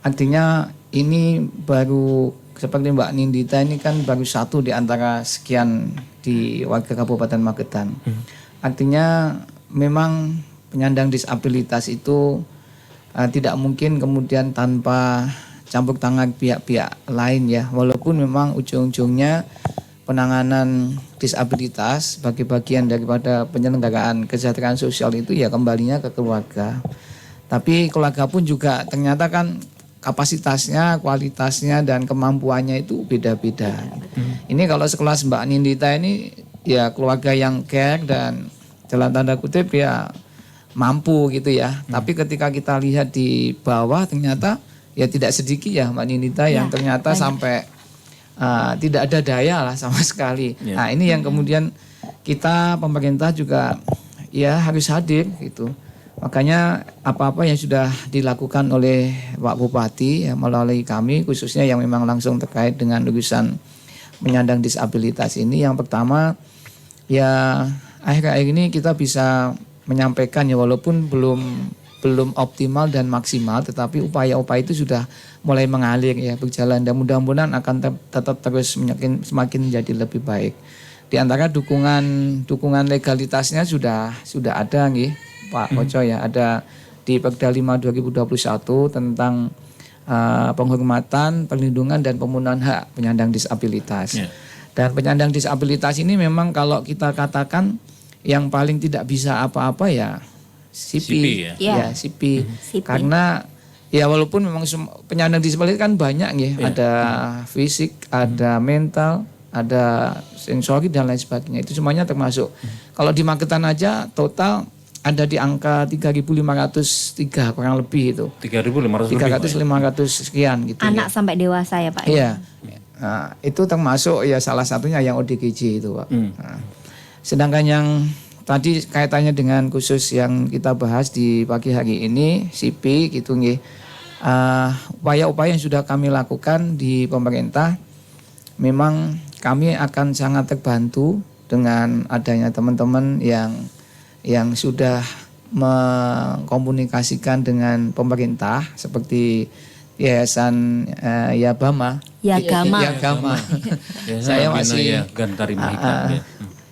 artinya ini baru seperti Mbak Nindita ini kan baru satu di antara sekian di warga Kabupaten Magetan. Artinya memang penyandang disabilitas itu tidak mungkin kemudian tanpa campur tangan pihak-pihak lain ya. Walaupun memang ujung-ujungnya penanganan disabilitas sebagai bagian daripada penyelenggaraan kesejahteraan sosial itu ya kembalinya ke keluarga. Tapi keluarga pun juga ternyata kan kapasitasnya, kualitasnya dan kemampuannya itu beda-beda. Ini kalau sekelas Mbak Nindita ini ya keluarga yang care dan dalam tanda kutip ya mampu gitu ya. Tapi ketika kita lihat di bawah ternyata ya tidak sedikit ya Mbak Nindita yang ternyata sampai tidak ada daya lah sama sekali. Nah ini yang kemudian kita pemerintah juga ya harus hadir gitu Makanya apa-apa yang sudah dilakukan oleh Pak Bupati ya, melalui kami khususnya yang memang langsung terkait dengan urusan penyandang disabilitas ini, yang pertama ya akhir-akhir ini kita bisa menyampaikan ya walaupun belum optimal dan maksimal, tetapi upaya-upaya itu sudah mulai mengalir ya, berjalan, dan mudah-mudahan akan tetap terus semakin menjadi lebih baik. Di antara dukungan legalitasnya sudah ada nih Pak Koco ya, ada di Perda 5 2021 tentang penghormatan, perlindungan dan pemenuhan hak penyandang disabilitas. Dan penyandang disabilitas ini memang kalau kita katakan yang paling tidak bisa apa-apa ya CP ya CP. Karena ya walaupun memang penyandang disabilitas kan banyak ya, ada fisik, ada mental, ada sensori dan lain sebagainya. Itu semuanya termasuk. Kalau di Magetan aja total ada di angka 3.503 kurang lebih itu. 3.500 sekian gitu. Anak sampai dewasa ya Pak? Iya. Nah, itu termasuk ya salah satunya yang ODGJ itu Pak. Nah, sedangkan yang tadi kaitannya dengan khusus yang kita bahas di pagi hari ini CP gitu nggih. Upaya-upaya yang sudah kami lakukan di pemerintah, memang kami akan sangat terbantu dengan adanya teman-teman yang sudah mengkomunikasikan dengan pemerintah seperti Yayasan Yagama. Saya masih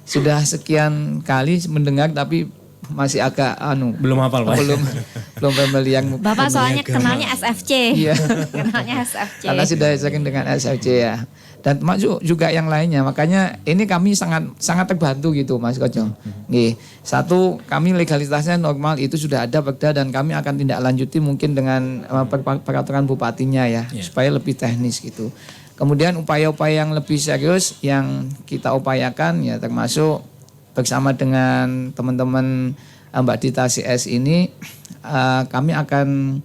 sudah sekian kali mendengar tapi masih agak belum hafal Pak. belum familiar. Bapak soalnya kenalnya SFC. Iya. Kenalnya SFC. Karena sudah sering dengan SFC ya. Dan termasuk juga yang lainnya. Makanya ini kami sangat terbantu gitu Mas Koco. Nggih. Satu, kami legalitasnya normal itu sudah ada Perda, dan kami akan tindak lanjuti mungkin dengan peraturan bupatinya ya, supaya lebih teknis gitu. Kemudian upaya-upaya yang lebih serius yang kita upayakan ya termasuk bersama dengan teman-teman Mbak Dita CS ini, kami akan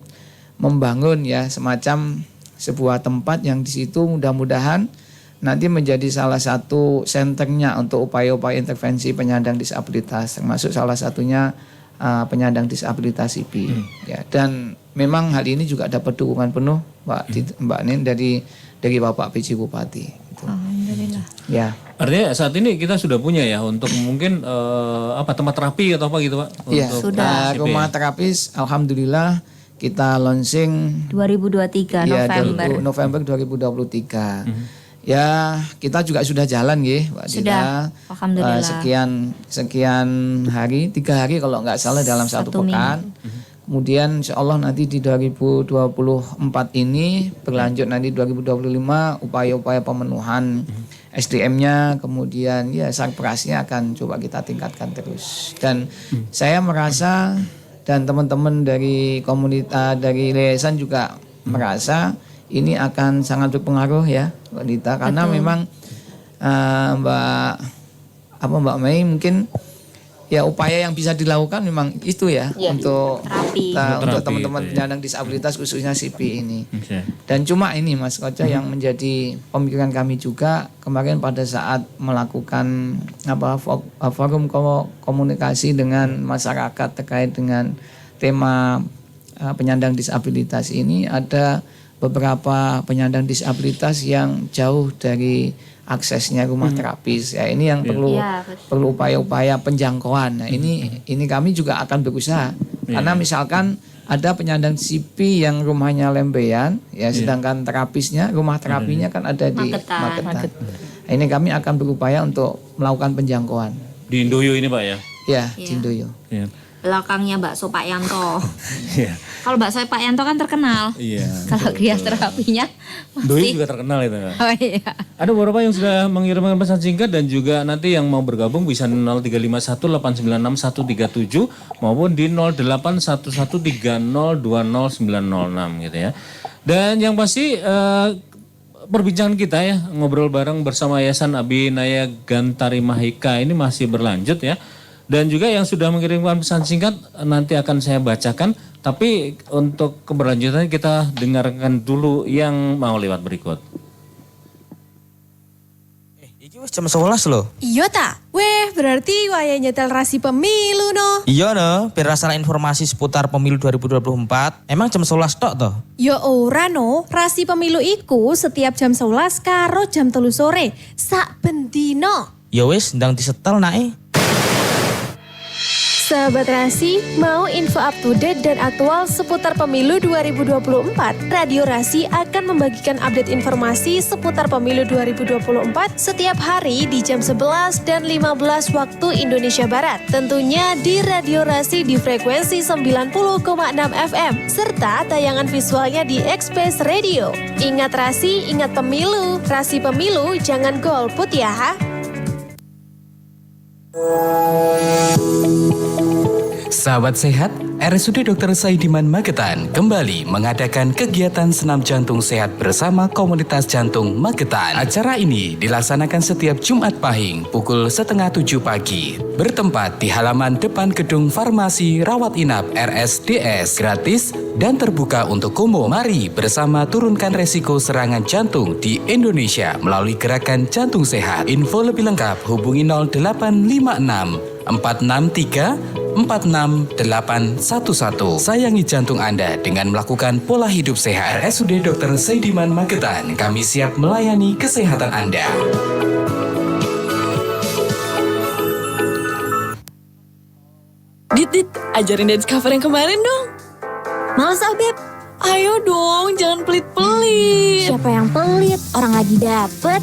membangun ya semacam sebuah tempat yang di situ mudah-mudahan nanti menjadi salah satu senternya untuk upaya-upaya intervensi penyandang disabilitas, termasuk salah satunya penyandang disabilitas CP. Ya, dan memang hal ini juga dapat dukungan penuh Mbak Nin dari Bapak PJ Bupati. Gitu. Alhamdulillah. Ya. Artinya saat ini kita sudah punya ya untuk mungkin tempat terapi atau apa gitu Pak? Iya. Sudah. Rumah terapis, alhamdulillah kita launching 2023 November 2023. Ya, kita juga sudah jalan nggih, Mbak Dita. Sudah. Alhamdulillah. Sekian hari, 3 hari kalau nggak salah dalam satu pekan. Kemudian insya Allah nanti di 2024 ini berlanjut nanti 2025 upaya-upaya pemenuhan SDM-nya, kemudian ya sarprasnya akan coba kita tingkatkan terus. Dan saya merasa dan teman-teman dari komunitas dari yayasan juga merasa ini akan sangat berpengaruh ya Mbak Dita, karena memang Mbak Mei mungkin ya upaya yang bisa dilakukan memang itu ya, untuk teman-teman penyandang disabilitas khususnya CP ini. Dan cuma ini Mas Koco yang menjadi pemikiran kami juga kemarin pada saat melakukan forum komunikasi dengan masyarakat terkait dengan tema penyandang disabilitas ini, ada beberapa penyandang disabilitas yang jauh dari aksesnya rumah terapis ya, ini yang perlu upaya-upaya penjangkauan. Nah, ini kami juga akan berusaha karena misalkan ada penyandang CP yang rumahnya Lembeyan ya, sedangkan terapisnya rumah terapinya kan ada di Magetan. Nah, ini kami akan berupaya untuk melakukan penjangkauan di Indoyo ini Pak ya. Ya, di Indoyo. Belakangnya bakso Pak Yanto. Kalau bakso Pak Yanto kan terkenal. Kalau Gria terapinya Doi juga terkenal itu. Oh iya. Ada beberapa yang sudah mengirimkan pesan singkat, dan juga nanti yang mau bergabung bisa 0351896137 maupun di 0811302096 gitu ya. Dan yang pasti perbincangan kita ya, ngobrol bareng bersama Yayasan Abinaya Gantari Mahika ini masih berlanjut ya. Dan juga yang sudah mengirimkan pesan singkat nanti akan saya bacakan. Tapi untuk keberlanjutannya kita dengarkan dulu yang mau lewat berikut. Jam 11 loh. Iya ta? Weh, berarti waya nyetel rasi pemilu no. Iya no, biar rasa informasi seputar pemilu 2024. Emang jam 11 tok toh? Ya ora no, rasi pemilu iku setiap jam 11 karo jam 3 sore. Sak bendino. Ya wis, ndang disetel nae. Sahabat Rasi, mau info up to date dan aktual seputar pemilu 2024? Radio Rasi akan membagikan update informasi seputar pemilu 2024 setiap hari di jam 11 dan 15 waktu Indonesia Barat. Tentunya di Radio Rasi di frekuensi 90,6 FM, serta tayangan visualnya di Express Radio. Ingat Rasi, ingat pemilu. Rasi pemilu, jangan golput ya. Sahabat sehat, RSUD Dr. Saidiman Magetan kembali mengadakan kegiatan senam jantung sehat bersama komunitas jantung Magetan. Acara ini dilaksanakan setiap Jumat Pahing pukul 6:30 pagi. Bertempat di halaman depan gedung farmasi rawat inap RSDS, gratis dan terbuka untuk umum. Mari bersama turunkan resiko serangan jantung di Indonesia melalui gerakan jantung sehat. Info lebih lengkap hubungi 0856 463 46811. Sayangi jantung Anda dengan melakukan pola hidup sehat. RSUD Dr. Saidiman Magetan, kami siap melayani kesehatan Anda. Dit, ajarin dance cover yang kemarin dong. Males Beb. Ayo dong, jangan pelit-pelit. Siapa yang pelit? Orang lagi dapet.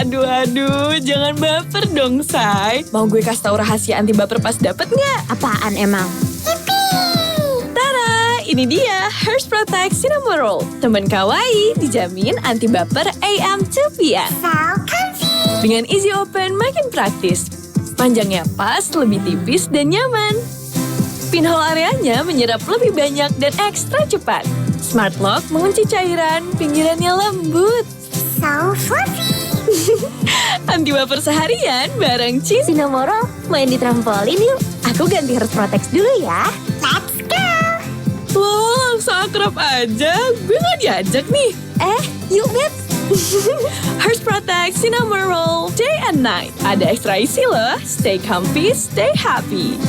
Aduh, jangan baper dong, Say. Mau gue kasih tau rahasia anti baper pas dapet nggak? Apaan emang? Tara, ini dia Hers Protect Cinnamon Roll. Temen kawaii, dijamin anti baper AM 2 PM. Dengan easy open makin praktis. Panjangnya pas, lebih tipis dan nyaman. Pinhole areanya menyerap lebih banyak dan ekstra cepat. Smart Lock mengunci cairan, pinggirannya lembut. So fluffy. Anti baper seharian bareng Cheese. Cinnamoro, main di trampolin yuk. Aku ganti Hers Protect dulu ya. Let's go. Loh, langsung akrab aja. Gue gak diajak nih. Yuk Beb. Hers Protect Cinnamon Roll Day and Night. Ada ekstra isi loh. Stay comfy, stay happy.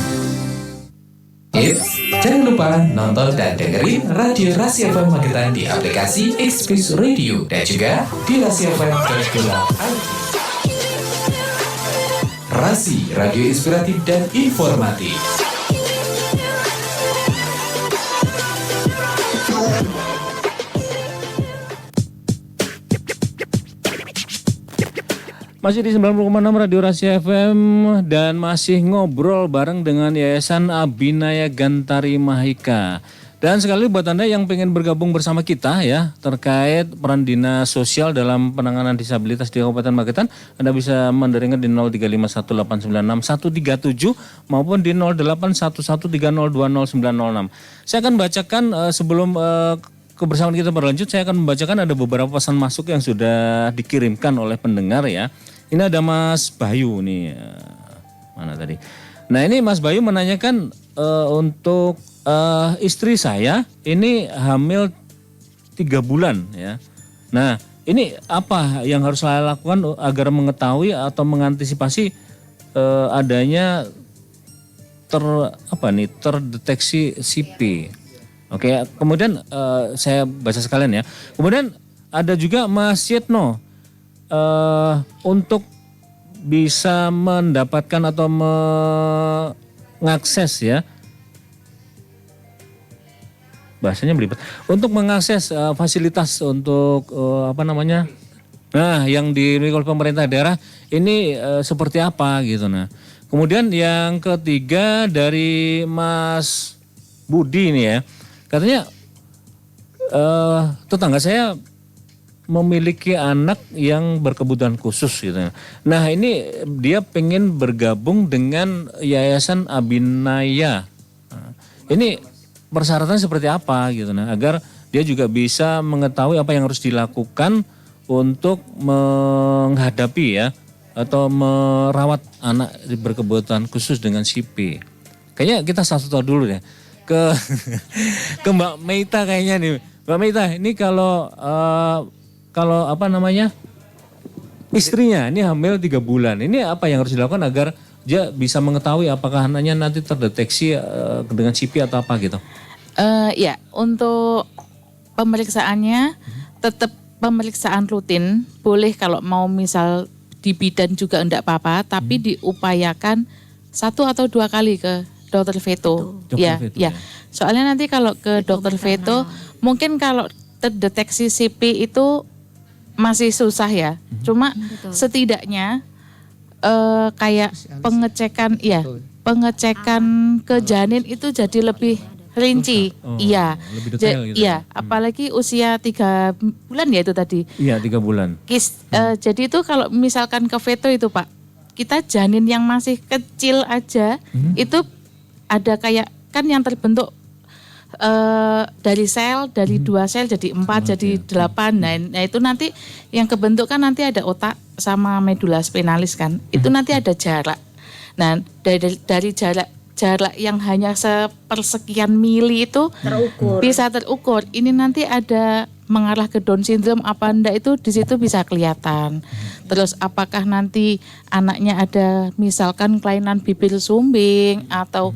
Eits, jangan lupa nonton dan dengerin Radio Rasi FM Magetan di aplikasi Express Radio dan juga di rasiafm.com. Rasi, radio inspiratif dan informatif. Masih di 90,6 Radio Rasi FM dan masih ngobrol bareng dengan Yayasan Abinaya Gantari Mahika. Dan sekali buat Anda yang pengen bergabung bersama kita ya terkait peran dinas sosial dalam penanganan disabilitas di Kabupaten Magetan, Anda bisa mendaringkan di 0351896137 maupun di 0811302096. Saya akan bacakan sebelum kebersamaan kita berlanjut, saya akan membacakan ada beberapa pesan masuk yang sudah dikirimkan oleh pendengar ya. Ini ada Mas Bayu nih, mana tadi? Nah ini Mas Bayu menanyakan untuk istri saya ini hamil 3 bulan ya. Nah ini apa yang harus saya lakukan agar mengetahui atau mengantisipasi adanya terdeteksi CP? Oke, kemudian saya baca sekalian ya. Kemudian ada juga Mas Yetno, untuk bisa mendapatkan atau mengakses ya, bahasanya belibet, untuk mengakses fasilitas untuk nah yang dimiliki oleh pemerintah daerah ini seperti apa gitu. Nah, kemudian yang ketiga dari Mas Budi ini ya. Katanya tetangga saya memiliki anak yang berkebutuhan khusus gitu. Nah ini dia pengen bergabung dengan Yayasan Abinaya. Nah, ini persyaratan seperti apa gitu. Nah agar dia juga bisa mengetahui apa yang harus dilakukan untuk menghadapi ya atau merawat anak berkebutuhan khusus dengan CP. Kayaknya kita satu tahu dulu ya. Ke Mbak Meita kayaknya nih. Mbak Meita, ini kalau istrinya ini hamil 3 bulan. Ini apa yang harus dilakukan agar dia bisa mengetahui apakah anaknya nanti terdeteksi dengan CP atau apa gitu? Ya, untuk pemeriksaannya tetap pemeriksaan rutin. Boleh kalau mau misal di bidan juga enggak apa-apa, tapi diupayakan 1 atau 2 kali ke dokter veto. Ya. Soalnya nanti kalau ke dokter veto, mungkin kalau terdeteksi CP itu masih susah ya. Cuma setidaknya kayak pengecekan ke janin itu jadi lebih rinci. Lebih detail gitu. Iya, apalagi usia 3 bulan ya itu tadi. Iya, 3 bulan. Jadi itu kalau misalkan ke veto itu Pak, kita janin yang masih kecil aja itu ada kayak kan yang terbentuk dari sel, dari 2 sel jadi 4, jadi 8. Nah itu nanti yang kebentuk kan nanti ada otak sama medula spinalis kan. Itu nanti ada jarak. Nah dari jarak yang hanya sepersekian mili itu bisa terukur. Ini nanti ada mengarah ke Down syndrome apa enggak itu di situ bisa kelihatan. Terus apakah nanti anaknya ada misalkan kelainan bibir sumbing atau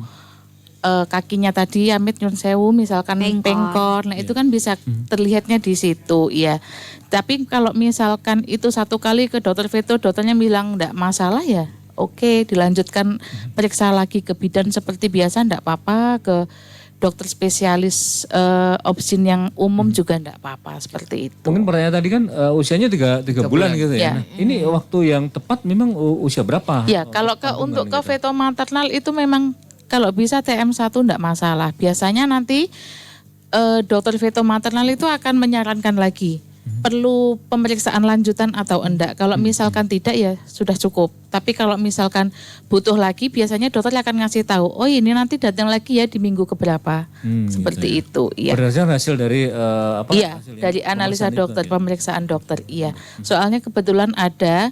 kakinya tadi Amit nyun sewu misalkan pengkor. Nah itu kan bisa terlihatnya di situ ya. Tapi kalau misalkan itu 1 kali ke dokter veto, dokternya bilang enggak masalah ya. Oke, dilanjutkan periksa lagi ke bidan seperti biasa enggak apa-apa, ke dokter spesialis obstin yang umum juga enggak apa-apa seperti itu. Mungkin pertanyaan tadi kan usianya 3 bulan gitu ya. Nah, ini waktu yang tepat memang usia berapa? Ya, kalau untuk ke veto maternal itu memang kalau bisa TM1 enggak masalah. Biasanya nanti dokter veto maternal itu akan menyarankan lagi perlu pemeriksaan lanjutan atau enggak. Kalau misalkan tidak ya sudah cukup. Tapi kalau misalkan butuh lagi biasanya dokter akan ngasih tahu, oh ini nanti datang lagi ya di minggu keberapa. Seperti itu. Iya. Berdasarkan hasil dari apa? Iya, dari analisa dokter, pemeriksaan dokter. Iya. Soalnya kebetulan ada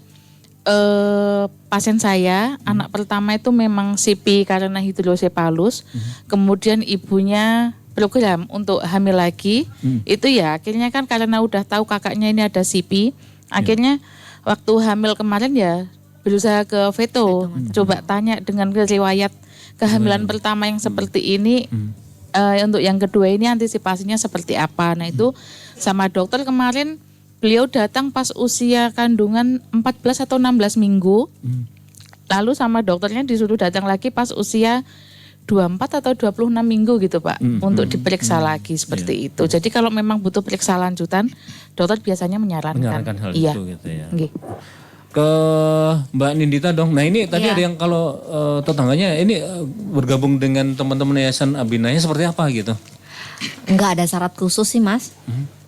pasien saya, anak pertama itu memang CP karena hidrosepalus, kemudian ibunya program untuk hamil lagi, itu ya akhirnya kan karena udah tahu kakaknya ini ada CP, akhirnya waktu hamil kemarin ya berusaha ke veto, coba tanya dengan riwayat kehamilan pertama yang seperti ini, untuk yang kedua ini antisipasinya seperti apa. Nah itu sama dokter kemarin beliau datang pas usia kandungan 14 atau 16 minggu. Lalu sama dokternya disuruh datang lagi pas usia 24 atau 26 minggu gitu Pak. Untuk diperiksa lagi seperti itu. Jadi kalau memang butuh periksa lanjutan, dokter biasanya menyarankan hal iya. itu gitu ya. Ke Mbak Nindita dong. Nah ini tadi ada yang kalau tetangganya ini bergabung dengan teman-teman Yayasan Abinaya seperti apa gitu? Enggak ada syarat khusus sih Mas.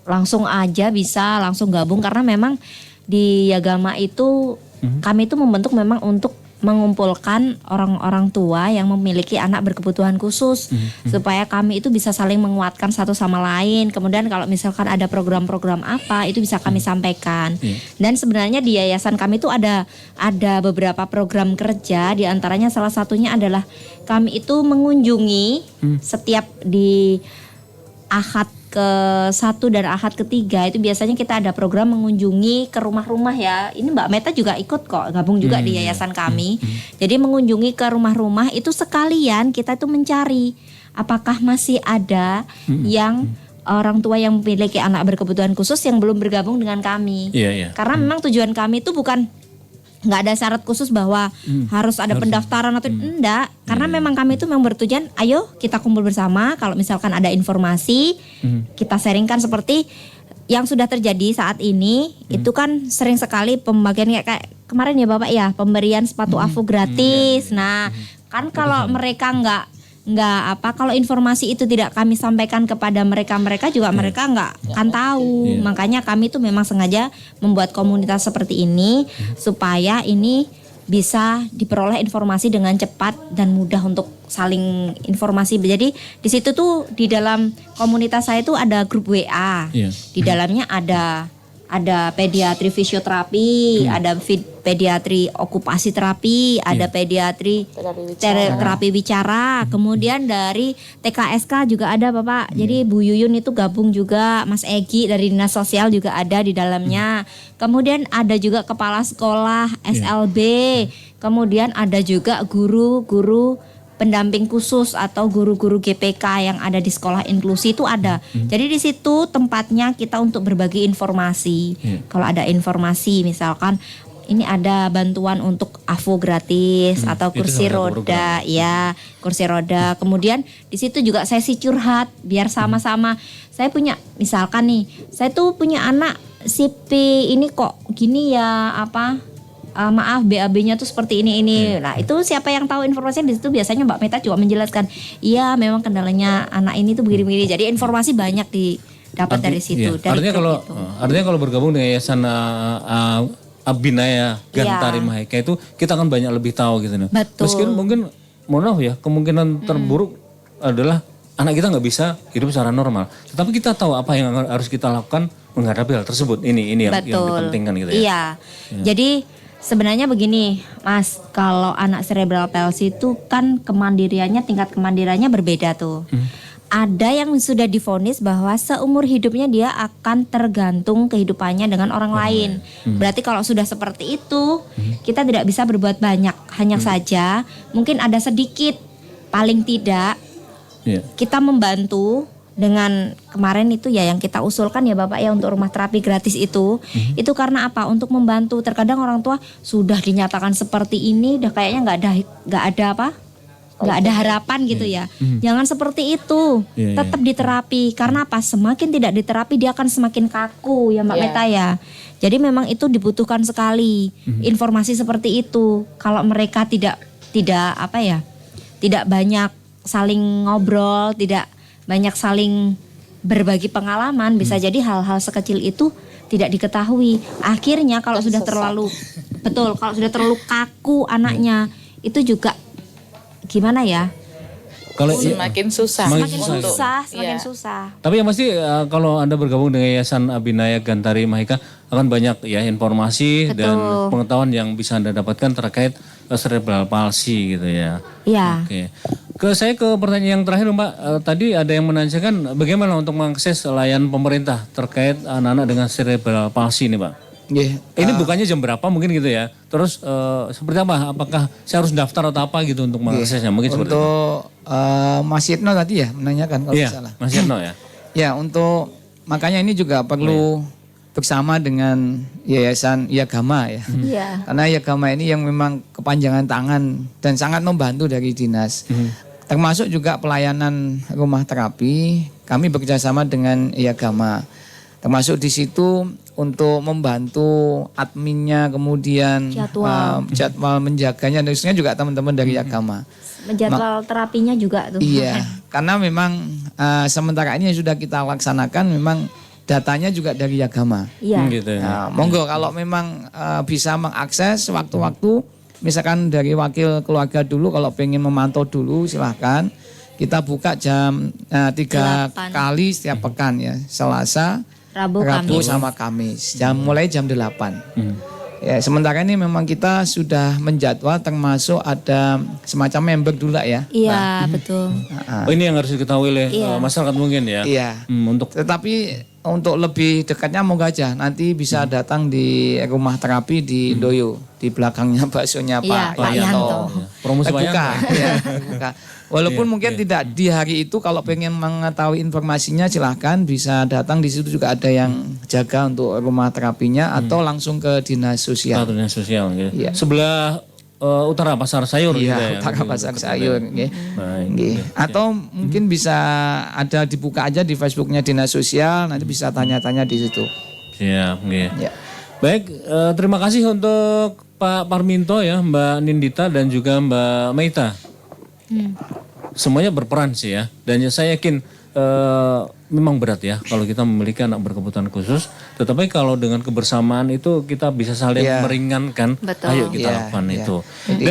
Langsung aja bisa langsung gabung karena memang di Yagama itu kami itu membentuk memang untuk mengumpulkan orang-orang tua yang memiliki anak berkebutuhan khusus supaya kami itu bisa saling menguatkan satu sama lain. Kemudian kalau misalkan ada program-program apa itu bisa kami sampaikan. Dan sebenarnya di yayasan kami itu ada beberapa program kerja, di antaranya salah satunya adalah kami itu mengunjungi setiap di Ahad ke-1 dan Ahad ke-3 itu biasanya kita ada program mengunjungi ke rumah-rumah ya. Ini Mbak Meta juga ikut kok, gabung juga di yayasan kami. Jadi mengunjungi ke rumah-rumah itu sekalian kita tuh mencari apakah masih ada yang orang tua yang memiliki anak berkebutuhan khusus yang belum bergabung dengan kami. Karena memang tujuan kami itu bukan nggak ada syarat khusus bahwa harus ada pendaftaran atau enggak, karena memang kami itu memang bertujuan ayo kita kumpul bersama, kalau misalkan ada informasi kita sharingkan seperti yang sudah terjadi saat ini. Itu kan sering sekali pembagian kayak kemarin ya Bapak ya, pemberian sepatu AFU gratis. Nah kan kalau mereka kalau informasi itu tidak kami sampaikan kepada mereka juga mereka nggak akan tahu. Makanya kami tuh memang sengaja membuat komunitas seperti ini supaya ini bisa diperoleh informasi dengan cepat dan mudah untuk saling informasi. Jadi di situ tuh di dalam komunitas saya tuh ada grup WA. Di dalamnya ada ada pediatri fisioterapi, ada pediatri okupasi terapi, ada pediatri terapi bicara, kemudian dari TKSK juga ada Bapak. Jadi Bu Yuyun itu gabung juga, Mas Egi dari Dinas Sosial juga ada di dalamnya. Kemudian ada juga kepala sekolah SLB, kemudian ada juga guru-guru pendamping khusus atau guru-guru GPK yang ada di sekolah inklusi itu ada. Jadi di situ tempatnya kita untuk berbagi informasi. Kalau ada informasi misalkan ini ada bantuan untuk AVO gratis atau kursi roda, ya kursi roda. Kemudian di situ juga sesi curhat biar sama-sama. Saya punya misalkan nih, saya tuh punya anak si P ini kok gini ya maaf BAB-nya tuh seperti ini. Nah itu siapa yang tahu informasinya di situ biasanya Mbak Meta juga menjelaskan. Iya memang kendalanya anak ini tuh begini-begini. Jadi informasi banyak didapat dari situ. Dari artinya kalau bergabung dengan Yayasan Abinaya Gantari Mahika itu kita akan banyak lebih tahu gitu. Betul. Meskipun mungkin mohon maaf ya kemungkinan terburuk adalah anak kita nggak bisa hidup secara normal. Tetapi kita tahu apa yang harus kita lakukan menghadapi hal tersebut. Ini yang dipentingkan gitu ya. Iya. Jadi sebenarnya begini, Mas, kalau anak cerebral palsy itu kan tingkat kemandiriannya berbeda tuh. Ada yang sudah divonis bahwa seumur hidupnya dia akan tergantung kehidupannya dengan orang lain. Berarti kalau sudah seperti itu, kita tidak bisa berbuat banyak. Hanya saja mungkin ada sedikit, paling tidak kita membantu. Dengan kemarin itu ya yang kita usulkan ya Bapak ya untuk rumah terapi gratis itu karena apa? Untuk membantu. Terkadang orang tua sudah dinyatakan seperti ini udah kayaknya nggak ada harapan gitu ya. Jangan seperti itu. Tetap diterapi. Karena apa? Semakin tidak diterapi dia akan semakin kaku ya Mbak Meta ya. Jadi memang itu dibutuhkan sekali informasi seperti itu. Kalau mereka tidak banyak saling ngobrol, tidak banyak saling berbagi pengalaman, bisa jadi hal-hal sekecil itu tidak diketahui. Akhirnya kalau sudah terlalu kaku anaknya, itu juga gimana ya? Kalau semakin susah. Semakin susah. Tapi yang pasti kalau Anda bergabung dengan Yayasan Abinaya Gantari Mahika akan banyak ya informasi dan pengetahuan yang bisa Anda dapatkan terkait cerebral palsy gitu ya. Iya. Oke. Saya ke pertanyaan yang terakhir Mbak, tadi ada yang menanyakan bagaimana untuk mengakses layanan pemerintah terkait anak-anak dengan cerebral palsy ini Pak? Ini bukannya jam berapa mungkin gitu ya? Terus seperti apa? Apakah saya harus daftar atau apa gitu untuk mengaksesnya? Mungkin seperti itu. Untuk Mas Yitno tadi ya menanyakan kalau salah. Mas Yitno ya. Ya untuk makanya ini juga perlu bersama dengan Yayasan Iagama ya. Karena Iagama ini yang memang kepanjangan tangan dan sangat membantu dari dinas. Termasuk juga pelayanan rumah terapi, kami bekerjasama dengan Iagama. Termasuk di situ untuk membantu adminnya, kemudian jadwal menjaganya, dan sebenarnya juga teman-teman dari Iagama. Menjadwal terapinya juga tuh. Iya, karena memang sementara ini yang sudah kita laksanakan memang datanya juga dari Iagama. Iya. Gitu ya. Monggo kalau memang bisa mengakses waktu-waktu, misalkan dari wakil keluarga dulu kalau pengen memantau dulu silahkan. Kita buka jam 3 kali setiap pekan ya, Selasa, Rabu sama Kamis. Mulai jam 8. Ya, sementara ini memang kita sudah menjadwal termasuk ada semacam member dulu ya. Iya, betul. Oh, ini yang harus diketahui oleh masyarakat mungkin ya. Iya. Tetapi untuk lebih dekatnya moga aja nanti bisa datang di rumah terapi di Doyo, di belakangnya baksonya Pak Yanto. Promosi Pak Yanto. Walaupun mungkin tidak di hari itu, kalau pengen mengetahui informasinya silahkan bisa datang, di situ juga ada yang jaga untuk rumah terapinya atau langsung ke dinas sosial. Dinas sosial gitu. Sebelah utara Pasar Sayur gitu ya. Utara Pasar Sayur Atau mungkin bisa ada dibuka aja di Facebooknya dinas sosial, nanti bisa tanya-tanya di situ. Siap, ya. Baik, terima kasih untuk Pak Parminto ya, Mbak Nindita dan juga Mbak Meita. Semuanya berperan sih ya, dan saya yakin memang berat ya kalau kita memiliki anak berkebutuhan khusus, tetapi kalau dengan kebersamaan itu kita bisa saling meringankan. Betul. Ayo kita lakukan itu. Jadi,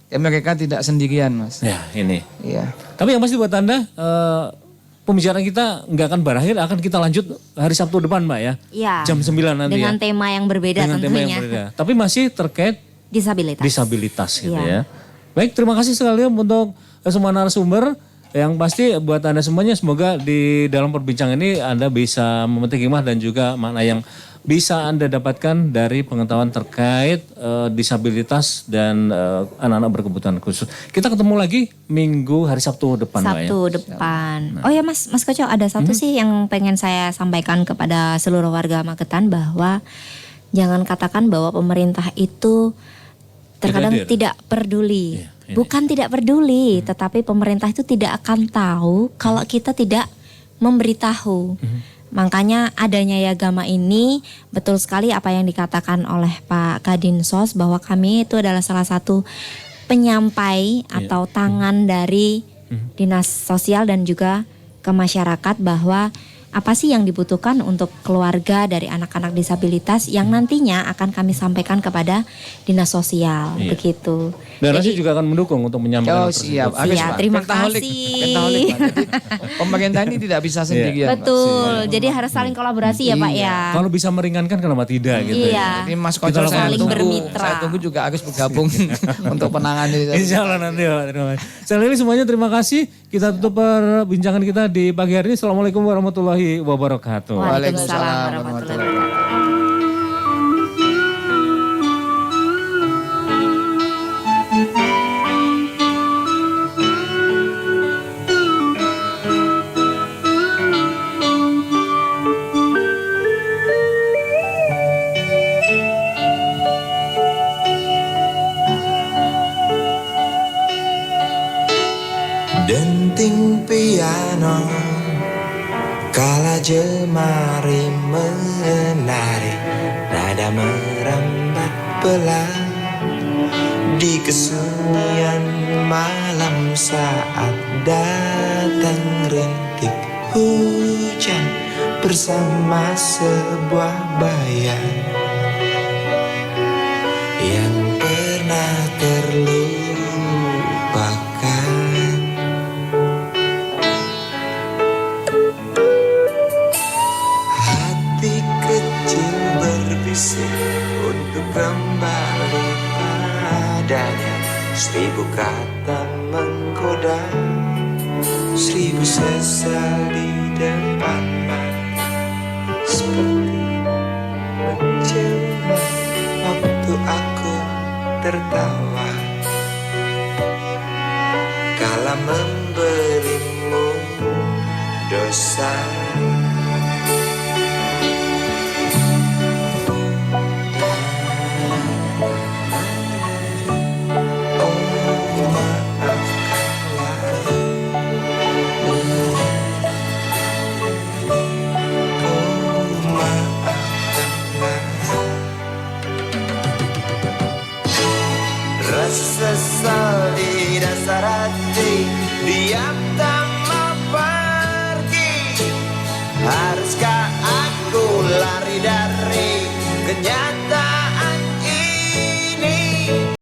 dan mereka tidak sendirian Mas. Ya ini. Iya. Tapi yang pasti buat Anda pembicaraan kita nggak akan berakhir, akan kita lanjut hari Sabtu depan Mbak ya. Iya. Jam 9 nanti dengan ya. tema yang berbeda Dengan tentunya. tema yang berbeda. Tapi masih terkait disabilitas gitu Iya. ya. Baik, terima kasih sekali untuk semua narasumber. Yang pasti buat Anda semuanya semoga di dalam perbincangan ini Anda bisa memetik hikmah dan juga makna yang bisa Anda dapatkan dari pengetahuan terkait disabilitas dan anak-anak berkebutuhan khusus. Kita ketemu lagi minggu hari Sabtu depan Mbak ya. Sabtu depan. Oh ya Mas Koco, ada satu sih yang pengen saya sampaikan kepada seluruh warga Magetan, bahwa jangan katakan bahwa pemerintah itu terkadang tidak peduli. Bukan tidak peduli, tetapi pemerintah itu tidak akan tahu kalau kita tidak memberitahu. Makanya adanya Yagama ini, betul sekali apa yang dikatakan oleh Pak Kadinsos, bahwa kami itu adalah salah satu penyampai atau tangan dari Dinas Sosial dan juga ke masyarakat, bahwa apa sih yang dibutuhkan untuk keluarga dari anak-anak disabilitas yang nantinya akan kami sampaikan kepada Dinas Sosial, begitu. Dan Rasi juga akan mendukung untuk menyampaikan. Oh siap, Iya, terima kasih. Jadi pemerintah ini tidak bisa sendirian. Betul, jadi harus saling kolaborasi ya Pak ya. Kalau bisa meringankan kenapa tidak gitu. Iya. Ini Mas Koco saya tunggu juga harus bergabung untuk penanganan. Insya Allah nanti Pak, terima kasih. Sekali lagi semuanya terima kasih. Kita tutup perbincangan kita di pagi hari ini. Assalamualaikum warahmatullahi wabarakatuh. Waalaikumsalam warahmatullahi wabarakatuh. Denting piano kala jemari menari, nada merambat pelan di kesunyian malam saat datang rintik hujan bersama sebuah bayang yang pernah terlupakan. Berbisik untuk kembali padanya, 1000 kata menggoda, 1000 sesal di depan mata, seperti menjelma waktu aku tertawa kala memberimu dosa.